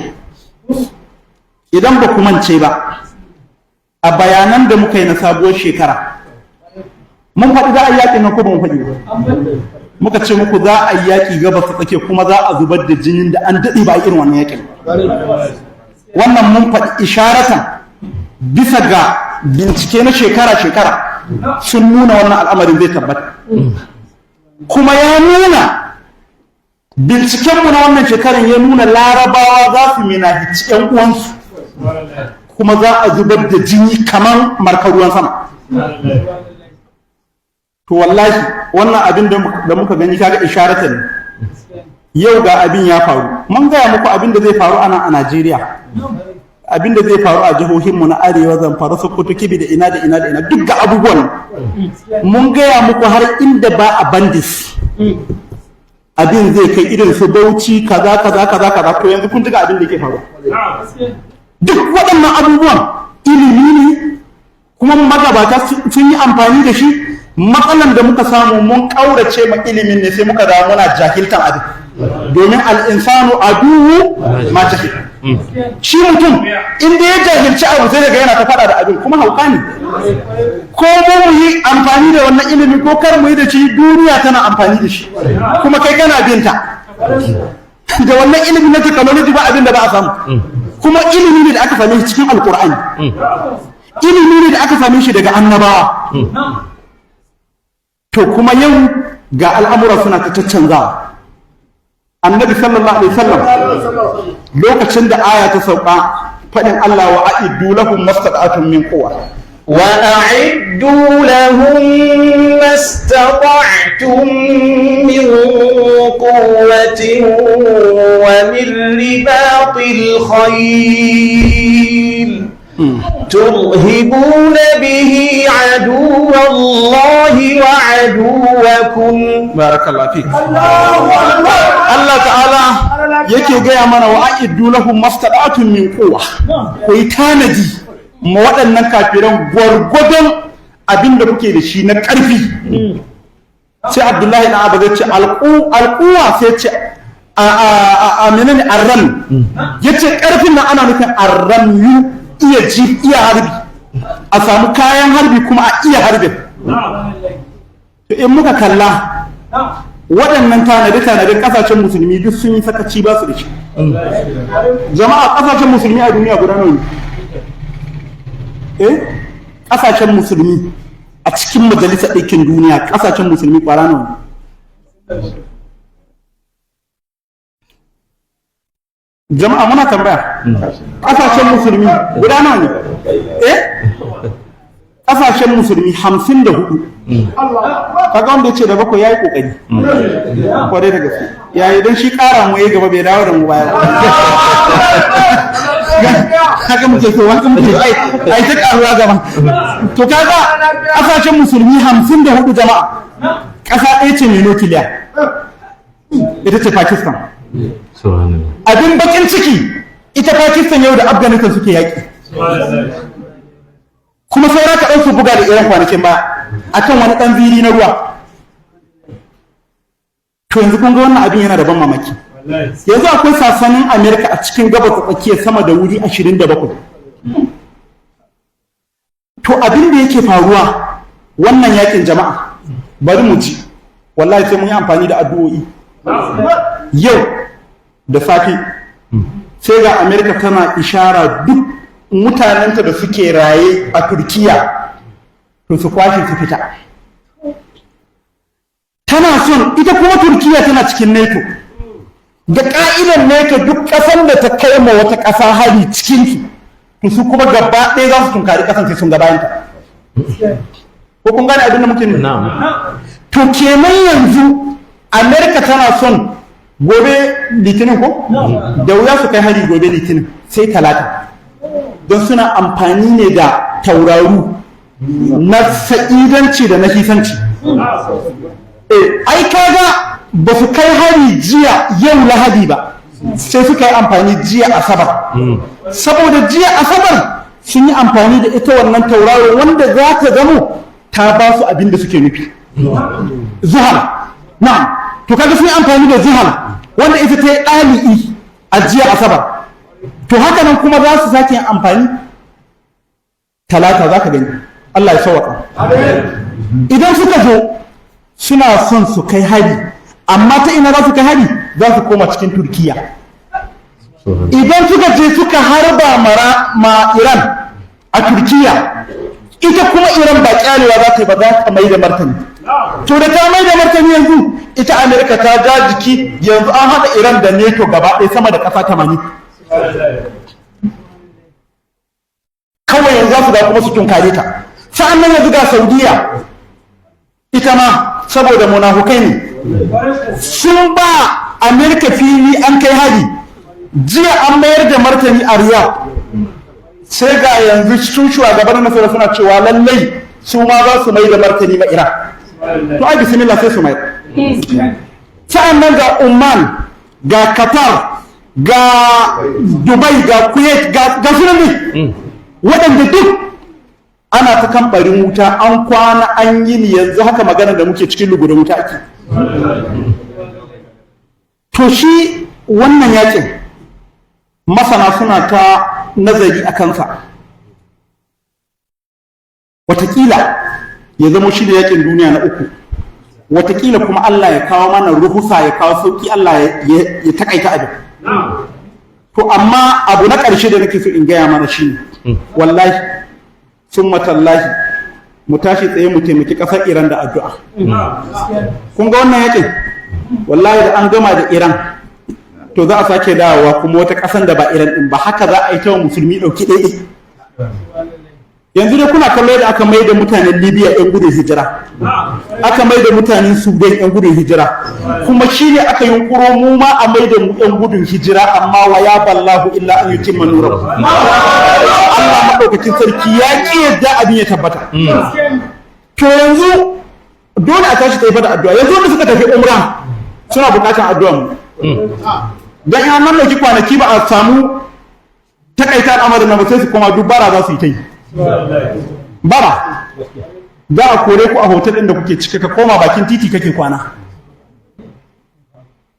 idan ba ku mance ba, a bayanan da muka yi na sabuwar shekara mun faɗi za a yi yakin nan ko ba mu faɗi ba? Muka ce muku za a yi yaƙi gabas ta tsakiya kuma za a zubar da jinin da an daɗe ba a irin wannan yakin. Wannan mun faɗi isharatan bisa ga bincike na shekara-shekara sun nuna wannan al'amarin zai tabbata. Kuma ya nuna bincikenmu na wannan shekarar ya nuna larabawa za su minahici 'yan uwansu kuma za a zubar da jini kamar markar ruwan sama. To wallahi wannan abin da muka gani kaga isharatan ne. Yau ga abin ya faru, mun gaya muku abin da zai faru a Najeriya, abin da zai faru a jihohinmu na Arewa, Zamfara, Sokoto, Kebbi da ina duk ga abubuwan mun gaya muku har inda ba a bandis abin zai kai irin su Bauchi kaza. To yanzu kun tuga abin da ke faru. Duk waɗannan abubuwan ilimi ne kuma magabata sun yi amfani da shi. Matsalan da muka samu mun ƙaurace ma ilimin ne sai muka dawo muna jahiltan abin, domin al'insanu aduwu ma jahil. Shi mutum inda ya jahilci abu sai daga yana ta faɗa da abin, kuma hauka ne. Ko mu yi amfani da wannan ilimi ko kar mu yi da shi, duniya tana amfani da shi kuma kai kana binta. Da wannan ilimi na technology ba abin da ba a samu. Kuma ilimi ne da aka same shi cikin alkur'ani, ilimi ne da aka same shi daga annabawa. To kuma yau ga al'amura suna ta caccanzawa. Annabi sallallahu alaihi wasallam lokacin da aya ta sauka faɗin Allah wa a'iddu lahum mastata'tum min quwwa wa a'iddu lahum mastata'tum min quwwatin wa min ribatil khayl ترهبون به عدو الله وعدوكم. بارك الله فيك. الله تعالى yake gaya mana wa a'iddu lahum mastata'tum min quwwa, ku yi tanadi ma waɗannan kafiran gwargwadon abinda kuke da shi na ƙarfi. Sai Abdullahi na Abu zai ce alquwa, sai ce a menene arram, yace ƙarfin nan ana nufin arram, iya harbi, a samu kayan harbi kuma a iya harbin. To in muka kalla waɗannan tanade-tanaden ƙasashen musulmi duk sun yi sakaci ba su da shi. Jama'a ƙasashen musulmi a duniya guda nawa ne? Ƙasashen musulmi a cikin majalisar ɗinkin duniya ƙasashen musulmi ƙwara nawa ne? jama'a muna tambaya ƙasashen musulmi guda nawa ne ƙasashen musulmi 54 kaga wanda ya ce da bakwai ya yi ƙoƙari kwarai da gaske ya yi don shi ƙara mu ya gaba bai dawo da mu baya kaga muke so wata muke ai ta ƙaruwa gaba to kaga ƙasashen musulmi 54 jama'a ƙasa ɗaya ce mai nukiliya ita ce Pakistan. Abin bakin ciki ita Pakistan yau da Afghanistan suke yaƙi. Kuma saura ka ɗauki buga da irin kwanakin ba a kan wani ɗan ziri na ruwa. To yanzu kun ga wannan abin yana da ban mamaki. Yanzu akwai sasanin Amerika a cikin gabas ta tsakiya sama da wuri 27. To abin da yake faruwa wannan yakin jama'a bari mu ji wallahi sai mun yi amfani da addu'o'i. Yau da safe sai ga Amerika tana ishara duk mutanenta da suke raye a Turkiya to su kwashe su fita. Tana son ita kuma Turkiya tana cikin NATO. Da ƙa'idar NATO duk ƙasar da ta kai ma wata ƙasa hari cikinki to su kuma gaba ɗaya za su tunkari ƙasar sai sun gabayanta. Ko kun gane abin da muke nufi? To kenan yanzu Amerika tana son gobe litinin ko? Da wuya su kai hari gobe litinin sai talata. Don suna amfani ne da tauraru na sa'idanci da na hisanci. Ai kaga ba su kai hari jiya yau lahadi ba sai suka yi amfani jiya asabar. Saboda jiya asabar sun yi amfani da ita wannan tauraro wanda za ta zamo ta ba su abin da suke nufi. Zuhal. Na'am. To kaga sun yi amfani da zuhal wanda ita ta yi ɗali'i a jiya asabar. To haka nan kuma za su sake yin amfani talata za ka gani. Allah ya sauwaka. Idan suka zo suna son su kai hari amma ta ina za su kai hari za su koma cikin Turkiya. Idan suka je suka harba ma Iran a Turkiya ita kuma Iran ba kyalewa za ta yi ba za ta mai da martani. To da ta mai da martani yanzu ita Amerika ta ja jiki yanzu an haɗa Iran da NATO gaba ɗaya sama da ƙasa 80. Kawai yanzu za su ga kuma su tunkare ta. Sa'an nan yanzu ga Saudiya ita ma saboda munafukai ne sun ba Amerika fili an kai hari jiya an mayar da martani a Riyadh sai ga yanzu sun shugaban nasara suna cewa lallai su ma za su mai da martani ma Iran. To ai bismillah sai su mai. Sa'an nan ga Oman ga Qatar ga Dubai ga Kuwait ga sunan ne waɗanda duk ana ta kan barin wuta an kwana an yi ni yanzu haka magana da muke cikin lugudan wuta ake. To shi wannan yakin masana suna ta nazari a kansa. Watakila ya zama shi da yakin duniya na uku. Watakila kuma Allah ya kawo mana ruhusa ya kawo sauki Allah ya takaita abin. To amma abu na ƙarshe da nake so in gaya mana shi ne wallahi sun matallahi mu tashi tsaye mu taimaki ƙasar Iran da addu'a. Kun ga wannan yakin wallahi da an gama da Iran to za a sake dawowa kuma wata ƙasan da ba Iran ɗin ba haka za a yi ta musulmi ɗauki ɗaiɗai. Yanzu dai kuna kallo da aka mai da mutanen Libya 'yan gudun hijira, aka mai da mutanen Sudan 'yan gudun hijira, kuma shi ne aka yunkuro mu ma a mai da mu 'yan gudun hijira amma wa ya ballahu illa an yutimma nurahu. Allah maɗaukakin sarki ya ƙi yadda abin ya tabbata. To yanzu dole a tashi tsaye da addu'a. Yanzu wanda suka tafi umra suna buƙatar addu'a mu. Dan in an mallaki kwanaki ba a samu takaita al'amarin na ba sai su koma duk bara za su yi ta yi. Bara za a kore ku a hotel ɗin da kuke cike ka koma bakin titi kake kwana.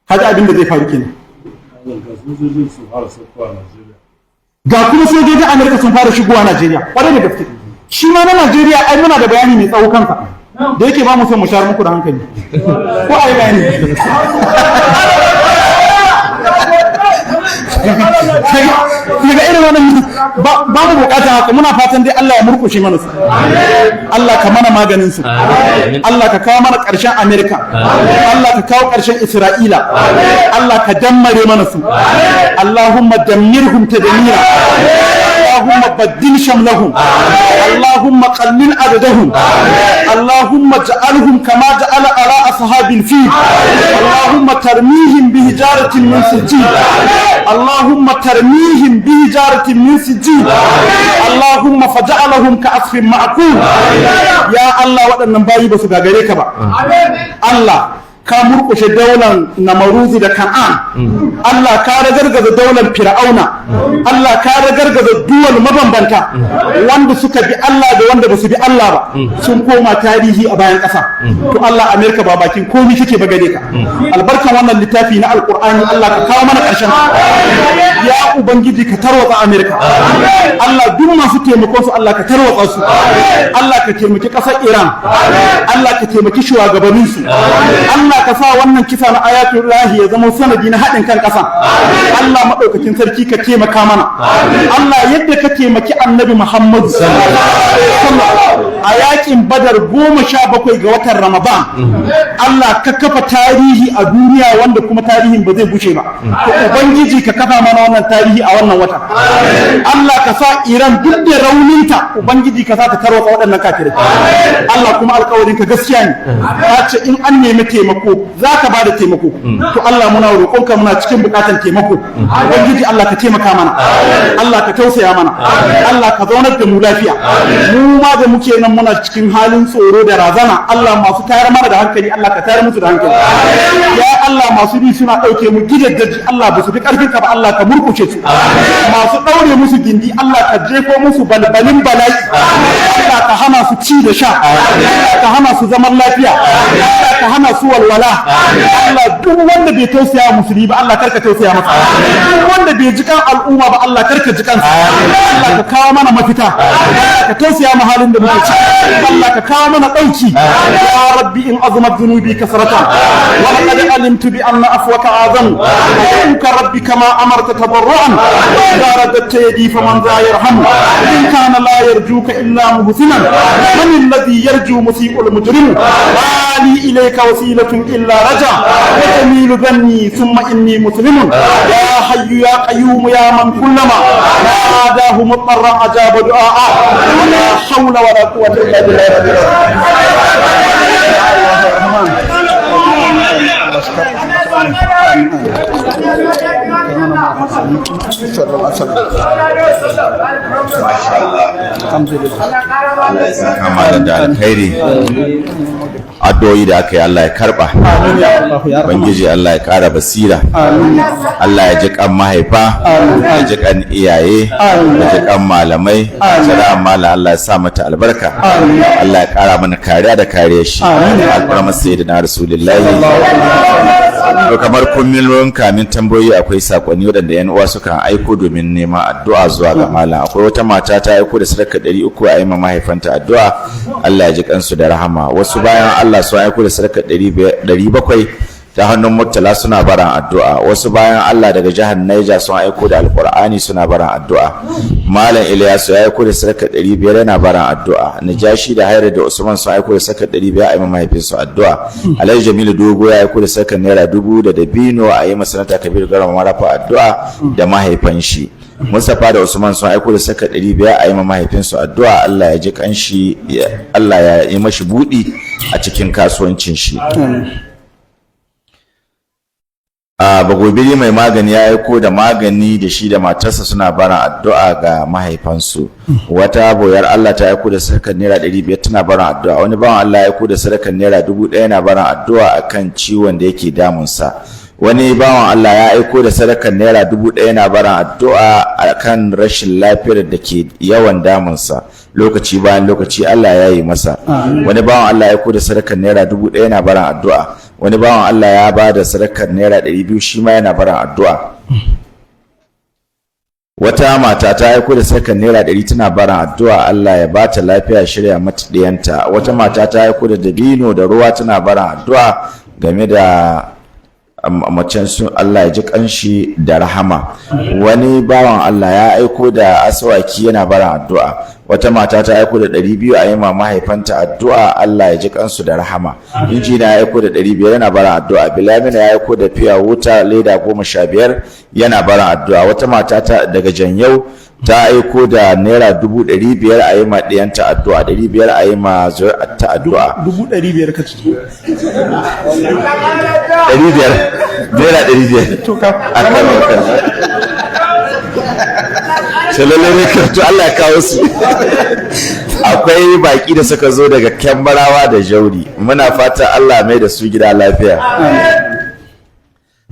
Haji abin da zai faru kenan. Ga kuma sojojin Amerika sun fara shigowa Najeriya ƙwarai da gaske. Shi ma na Najeriya ai muna da bayani mai tsawo kansa da yake ba mu son mu shar muku da hankali. Ko ai bayani. daga irin wannan ba mu bukata haka. Muna fatan dai Allah ya murkushe mana su, Allah ka mana maganin su, Allah ka kawo mana ƙarshen Amerika, Allah ka kawo ƙarshen Isra'ila, Allah ka dammare mana su. Allahumma dammirhum tadmira, Allahumma baddil shamlahum, Allahumma qallil adadahum, Allahumma ja'alhum kama ja'ala ala ashabil fil, Allahumma tarmihim bihijaratin min sijil, Allahumma tarmihim bihijaratin min sijil, Allahumma faj'alhum ka'asfin ma'kul. Ya Allah, waɗannan bayi ba su gagare ka ba. Allah ka murkushe daular Namaruzi da Kan'an, Allah ka ragargaza daular Fir'auna, Allah ka ragargaza duwal mabambanta wanda suka bi Allah da wanda ba su bi Allah ba, sun koma tarihi a bayan ƙasa. To Allah, Amerika ba bakin komi take ba gare ka. Albarkan wannan littafi na Alƙur'ani, Allah ka kawo mana ƙarshen. Ya Ubangiji ka tarwatsa Amerika, Allah duk masu taimakon su Allah ka tarwatsa su, Allah ka taimaki ƙasar Iran, Allah ka taimaki shugabanninsu, Allah ka sa wannan kisa na Ayatullahi ya zama sanadi na haɗin kan ƙasa. Allah maɗaukakin sarki ka taimaka mana. Allah yadda ka taimaki Annabi Muhammadu a yakin Badar 17 ga watan Ramadan, Allah ka kafa tarihi a duniya wanda kuma tarihin ba zai bushe ba. To Ubangiji ka kafa mana wannan tarihi a wannan wata. Allah ka sa Iran duk da rauninta, Ubangiji ka sa ta tarwatsa waɗannan kafirai. Allah kuma alƙawarin ka gaskiya ne. Ka ce in an nemi taimako za ka ba da taimako. To Allah, muna roƙonka, muna cikin buƙatar taimako. Ubangiji Allah ka taimaka mana, Allah ka tausaya mana, Allah ka zaunar da mu lafiya. Mu ma da muke nan muna cikin halin tsoro da razana, Allah masu tayar mana da hankali, Allah ka tayar musu da hankali. Ya Allah, masu bi suna ɗauke mu gidaddaji, Allah ba su fi ƙarfin ka ba, Allah ka murkushe su. Masu ɗaure musu gindi, Allah ka jefo musu balbalin bala'i, Allah ka hana su ci da sha, Allah ka hana su zaman lafiya, Allah ka hana su walwala. Allah, duk wanda bai tausaya musulmi ba, Allah karka tausaya masa. Duk wanda bai jikan al'umma ba, Allah karka jikan sa. Allah ka kawo mana mafita, Allah ka tausaya mu halin da muke ciki, Allah ka kawo mana ɗauki. Ya Rabbi, in azumat zunubi kasratan wa laqad alimtu bi anna afwaka azam, ka rabbi kama amarta tabarru'an, ya raddatta yadi faman za yarhamu, in kana la yarjuka illa muhsinan, man alladhi yarju musii'ul mujrim, ali ilayka wasilatun illa raja, wa jamilu dhanni thumma inni muslimun, ya hayyu ya qayyum ya man kullama nadahu mutarran ajaba du'a, la hawla wa la quwwata illa addu'o'i da aka yi Allah ya karba, Ubangiji Allah ya kara basira, Allah ya ji kan mahaifa, ya ji kan iyaye, ya ji kan malamai, shari'a mala Allah ya sa mata albarka, Allah ya kara mana kariya da kariyar shi, alfarmar sayyidina Rasulullahi. To kamar kullum kamin tambayoyi akwai sakonni waɗanda yan uwa sukan aiko domin neman addu'a zuwa ga malam. Akwai wata mata ta aiko da sadaka 300 a yi ma mahaifanta addu'a, Allah ya ji kansu da rahama. Wasu bayan Allah sun aiko da sadaka 700 ta hannun Murtala suna baran addu'a. Wasu bayan Allah daga jihar Niger sun aiko da Alƙur'ani suna baran addu'a. Malam Ilyasu ya aiko da sadaka 500 yana baran addu'a. Najashi da Haira da Usman sun aiko da sadaka 500 a yi mahaifinsu addu'a. Alhaji Jamilu Dogo ya aiko da sadaka naira 1000 da dabino a yi masanata Kabir Garma Marafa addu'a da mahaifan shi. Mustapha da Usman sun aiko da saka 500 a yi ma mahaifinsu addu'a, Allah ya ji kanshi, Allah ya yi mashi buɗi a cikin kasuwancin shi. Bagobiri mai magani ya aiko da magani da shi da matarsa suna barin addu'a ga mahaifansu. Wata boyar Allah ta aiko da sadakar naira 500 tana barin addu'a. Wani bawan Allah ya aiko da sadakar naira 1000 na barin addu'a akan ciwon da yake damunsa. Wani bawan Allah ya aiko da sadakar naira 1000 na barin addu'a akan rashin lafiyar da ke yawan damunsa. Lokaci bayan lokaci Allah ya yi masa. Wani bawan Allah ya aiko da sadakar naira 1000 na barin addu'a. Wani bawan Allah ya ba da sadakar naira 200 shi ma yana barin addu'a. Wata mata ta aiko da sadakar naira 100 tana barin addu'a, Allah ya ba ta lafiya, shirya mata diyanta. Wata mata ta aiko da dabino da ruwa tana barin addu'a game da macen su Allah ya ji kanshi da rahama. Wani bawan Allah ya aiko da aswaki yana bara addu'a. Wata mata ta aiko da 200 a yi ma mahaifanta addu'a Allah ya ji kansu da rahama. Injina ya aiko da 500 yana bara addu'a. Bilamina ya aiko da fiya wuta leda 15 yana bara addu'a. Wata mata ta daga Janyau ta aiko da naira 500 a yi ma ɗiyanta addu'a, 500 a yi ma ta addu'a. 500 ka ci 500 naira 500 to ka sai lalle ne kartu Allah ya kawo su. Akwai baki da suka zo daga Kembarawa da Jauri, muna fata Allah mai da su gida lafiya.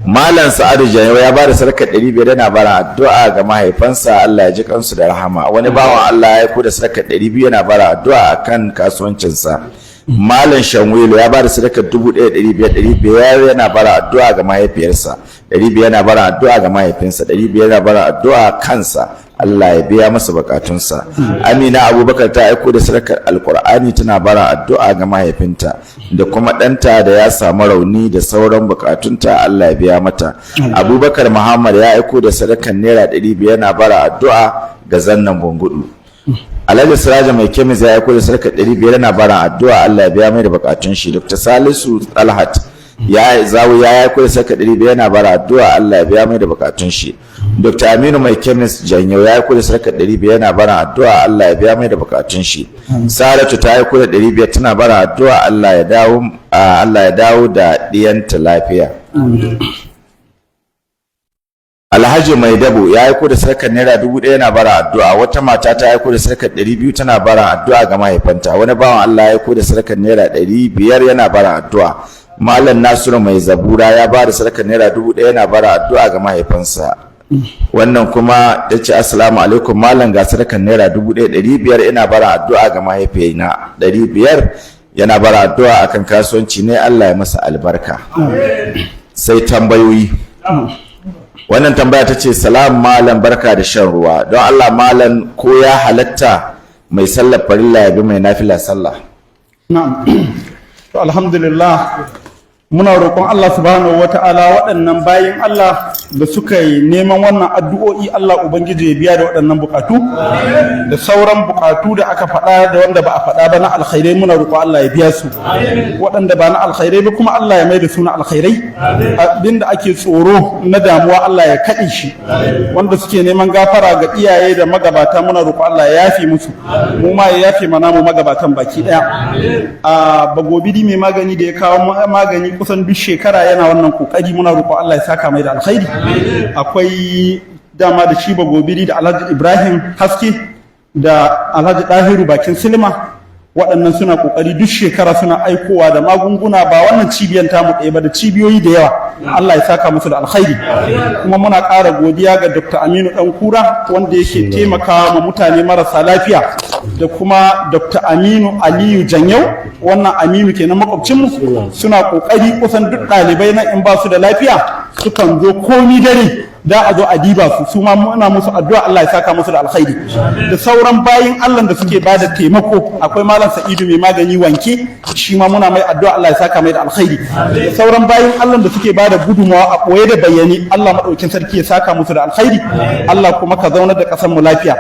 Malam Sa'adu Janyo ya bada sadakar 500 yana bara addu'a ga mahaifansa, Allah ya ji kansu da rahama. Wani bawan Allah ya aiko da sadakar 200 yana bara addu'a akan kasuwancinsa. Malam Shanwelo ya bada sadakar 1500 yana bara addu'a ga mahaifiyarsa, 500 yana bara addu'a ga mahaifinsa, 500 yana bara addu'a kansa, Allah ya biya masa bukatunsa. Amina Abubakar ta aiko da sadakar Alkur'ani tana bara addu'a ga mahaifinta da kuma ɗanta da ya samu rauni da sauran bukatunta, Allah ya biya mata. Abubakar Muhammad ya aiko da sadakar naira 500 yana bara addu'a ga zannan Bungudu. Alhaji Siraja mai kemis ya aiko da sadakar 500 yana bara addu'a, Allah ya biya mai da bukatun shi. Dr. Salisu Talhat ya zawo ya aiko da sadakar 500 yana bara addu'a, Allah ya biya mai da bukatun shi. Dr. Aminu mai kemis Janyo ya aiko da sadakar 500 yana bara addu'a, Allah ya biya mai da bukatun shi. Saratu ta aiko da 500 tana bara addu'a, Allah ya dawo da diyanta lafiya. Alhaji Mai Dabo ya aiko da sadakar naira 1000 yana bara addu'a. Wata mata ta aiko da sadakar 200 tana bara addu'a ga mahaifanta. Wani bawan Allah ya aiko da sadakar naira 500 yana bara addu'a. Malam Nasiru Mai Zabura ya ba da sadakar naira 1000 yana bara addu'a ga mahaifansa. Wannan kuma ya ce assalamu alaikum malam, ga sadakar naira 1500 ina bara addu'a ga mahaifiyina, 500 yana bara addu'a akan kasuwanci ne, Allah ya masa albarka. Sai tambayoyi. Wannan tambaya ta ce salam malam, barka da shan ruwa, don Allah malam ko ya halatta mai sallar farilla ya bi mai nafila sallah? na'am to alhamdulillah muna roƙon Allah subhanahu wata'ala waɗannan bayin Allah da suka yi neman wannan addu'o'i, Allah ubangiji ya biya da waɗannan bukatu da sauran bukatu da aka faɗa da wanda ba a faɗa ba na alkhairai, muna roƙon Allah ya biya su. Waɗanda ba na alkhairai ba kuma Allah ya mai da su na alkhairai. Abinda ake tsoro na damuwa Allah ya kaɗe shi. Wanda suke neman gafara ga iyaye da magabata, muna roƙon Allah ya yafe musu, mu ma ya yafe mana mu magabatan baki ɗaya. Bagobidi mai magani da ya kawo magani kusan duk shekara yana wannan kokari, muna roƙon Allah ya saka mai da alkhairi. Akwai dama da shi Bagobiri da Alhaji Ibrahim Haske da Alhaji Dahiru Bakin Silma, waɗannan suna kokari duk shekara suna aikowa da magunguna, ba wannan cibiyar tamu ɗaya ba da cibiyoyi da yawa. Allah ya saka musu da alkhairi. Kuma muna ƙara godiya ga Dr. Aminu Ɗankura wanda yake taimakawa ma mutane marasa lafiya, da kuma Dr. Aminu Aliyu Janyau, wannan Aminu kenan makwabcinmu, suna kokari kusan duk ɗalibai na in ba su da lafiya sukan zo komi dare da a zo a diba su ma muna musu addu'a Allah ya saka musu da alkhairi. Da sauran bayin Allah da suke bada taimako, akwai malam Sa'idu mai magani wanke, shi ma muna mai addu'a Allah ya saka mai da alkhairi. Da sauran bayin Allah da suke bada gudunmawa a boye da bayani, Allah madaukin sarki ya saka musu da alkhairi. Allah kuma ka zaunar da kasar mu lafiya.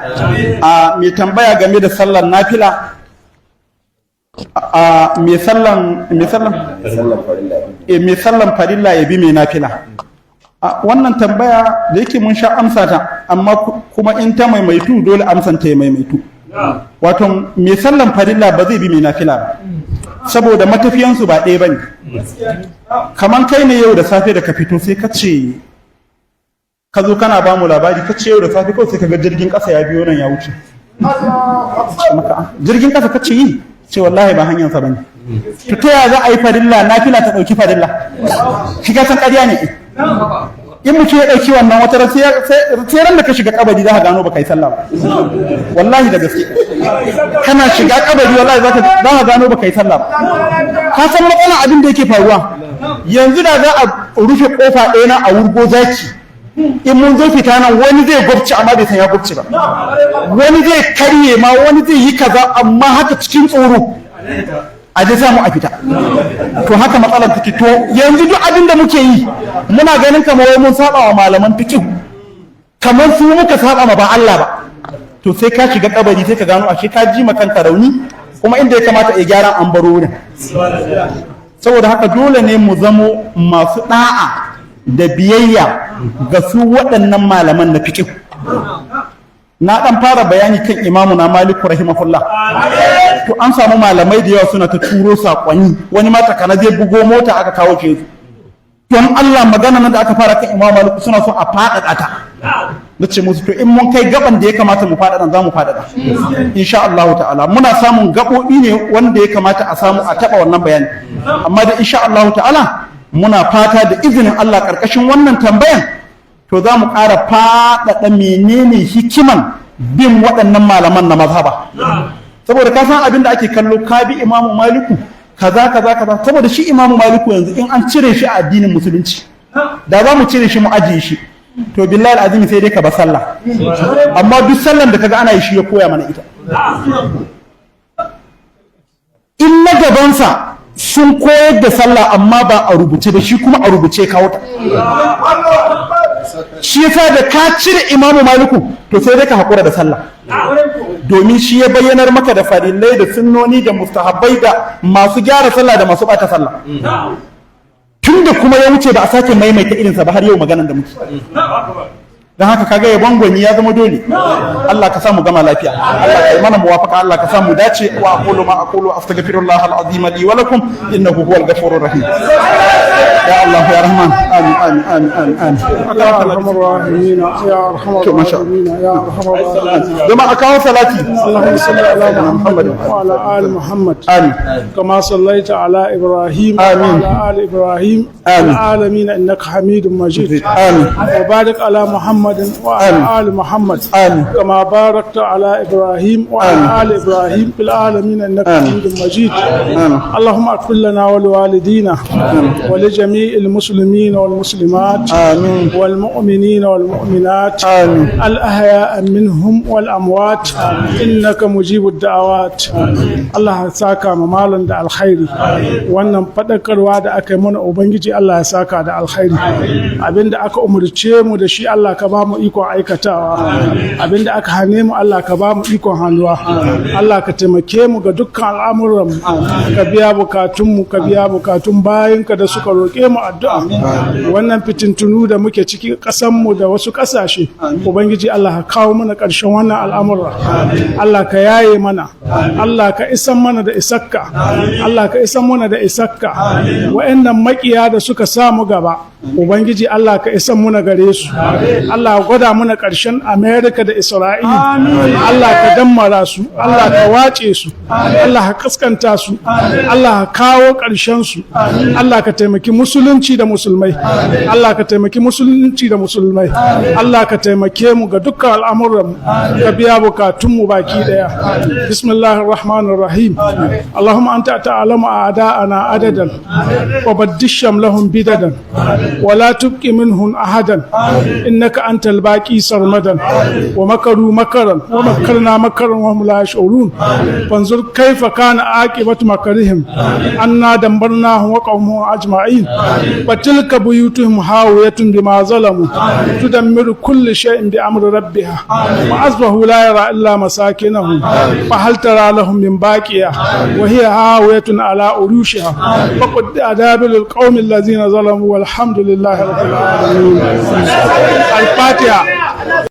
A mai tambaya game da sallar nafila, mai sallan farilla ya bi mai nafila. Wannan tambaya da yake mun sha amsa ta, amma kuma in ta maimaitu dole amsan ta ya maimaitu. Wato mai sallan farilla ba zai bi mai nafila ba, saboda matafiyansu ba ɗaya bane. Kaman kai ne yau da safe da ka fito sai ka ce, ka zo kana ba mu labari, ka ce yau da safe kawai sai ka ga jirgin ƙasa ya biyo nan ya wuce. Jirgin ƙasa ka ce yi, ce wallahi ba hanyarsa bane. To ta yaya za a yi farilla nafila ta ɗauki farilla? Shiga san ƙarya ne. In mutum ya ɗauki wannan wata sai ran da ka shiga kabari za ka gano ba ka yi sallah ba. Wallahi da gaske. Kana shiga kabari wallahi za ka gano ba ka yi sallah ba. Ka san matsalar abin da yake faruwa. Yanzu da za a rufe kofa ɗaya na a wurgo zaki. In mun zo fita nan wani zai gwabci amma bai san ya gwabci ba. Wani zai karye ma, wani zai yi kaza amma haka cikin tsoro. a je samu a fita. To haka matsalar take. To yanzu duk abin da muke yi muna ganin kamar wai mun saba wa malaman fiqh, kamar su muka saba ma ba Allah ba. To sai ka shiga kabari sai ka gano ashe ka ji kanka rauni, kuma inda ya kamata a gyara an baro wurin. Saboda haka dole ne mu zamo masu da'a da biyayya ga su waɗannan malaman na fiqh. Na ɗan fara bayani kan imamu na Maliku rahimahullah. To an samu malamai da yawa suna ta turo saƙonni, wani mata kana zai bugo mota aka kawo ke su. Don Allah magana nan da aka fara kan imamu Maliku suna so a faɗaɗa ta. Na ce musu to in mun kai gaban da ya kamata mu faɗaɗa za mu faɗaɗa. Insha Allah ta'ala muna samun gaɓoɓi ne wanda ya kamata a samu a taɓa wannan bayani. Amma da insha Allah ta'ala muna fata da izinin Allah ƙarƙashin wannan tambayan to za mu ƙara faɗaɗa menene hikiman bin waɗannan malaman na mazhaba. Saboda ka san abin da ake kallo ka bi imamu Maliku kaza saboda shi imamu Maliku yanzu in an cire shi a addinin musulunci da za mu cire shi mu ajiye shi to billahi alazim sai dai ka ba sallah, amma duk sallan da kaga ana yi shi ya koya mana ita. In na gabansa sun koyar da sallah amma ba a rubuce ba, shi kuma a rubuce kawo ta. Shi yasa da ka cire imamu Maliku to sai dai ka haƙura da sallah, domin shi ya bayyanar maka da farillai da sunnoni da mustahabbai da masu gyara sallah da masu bata sallah. Tunda kuma ya wuce ba a sake maimaita irinsa ba har yau maganan da muke. Dan haka kaga yabon gwani ya zama dole. Allah ka samu gama lafiya, Allah ka yi mana muwafaka, Allah ka samu dace. Wa aqulu ma aqulu astaghfirullah al-azim li wa lakum innahu huwal ghafurur rahim. Ya Allah ya Rahman, amin amin amin amin. Ya arhamar rahimin, ya arhamar rahimin, ya arhamar rahimin. Jama'a kawo salati. Allahumma salli ala Muhammad wa ala ali Muhammad. Amin. Kama sallaita ala Ibrahim wa ala ali Ibrahim fil alamin innaka Hamidum Majid. Amin. Wa barik ala Muhammad وعلى آل محمد كما باركت على إبراهيم وعلى آل إبراهيم في العالمين إنك حميد مجيد. اللهم اغفر لنا ولوالدينا ولجميع المسلمين والمسلمات والمؤمنين والمؤمنات الأحياء منهم والأموات إنك مجيب الدعوات. الله ساكا ممالا دا الخير wannan fadakarwa da aka yi mana ubangiji Allah ya saka da alkhairi. Abinda aka umurce mu da shi Allah ka ba mu ikon aikatawa, abinda aka hane mu Allah ka ba mu ikon hannuwa. Allah ka taimake mu ga dukkan al'amuran mu, ka biya bukatun mu, ka biya bukatun bayinka da suka roƙe mu addu'a. Wannan fitintunu da muke ciki ƙasan mu da wasu ƙasashe, ubangiji Allah ka kawo mana ƙarshen wannan al'amura. Allah ka yaye mana, Allah ka isan mana da isakka, Allah ka isan mana da isakka. Wa'annan makiya da suka samu gaba, ubangiji Allah ka isan muna gare su. Allah gwada muna ƙarshen Amerika da Isra'ila. Allah ka dammara su, Allah ka wace su, Allah ka kaskanta su, Allah ka kawo ƙarshen su. Allah ka taimaki musulunci da musulmai, Allah ka taimaki musulunci da musulmai. Allah ka taimake mu ga dukkan al'amuran mu, ka biya bukatun mu baki daya. Bismillahir Rahmanir Rahim. Allahumma anta ta'lamu a'da'ana adadan wa baddisham lahum bidadan wa la tubqi minhum ahadan innaka antal baqi sarmadan wa makaru makaran wa makarna makaran wa hum la yash'urun fanzur kayfa kana aqibatu makarihim anna dambarnahum wa qawmuhum ajma'in wa tilka buyutuhum hawiyatun bima zalamu tudammiru kulli shay'in bi amri rabbiha wa asbahu la yara illa masakinahum fa hal tara lahum min baqiya wa hiya hawiyatun ala urushiha faqad adabil alqawmi alladhina zalamu walhamdulillahi rabbil alamin. Al-Fatiha.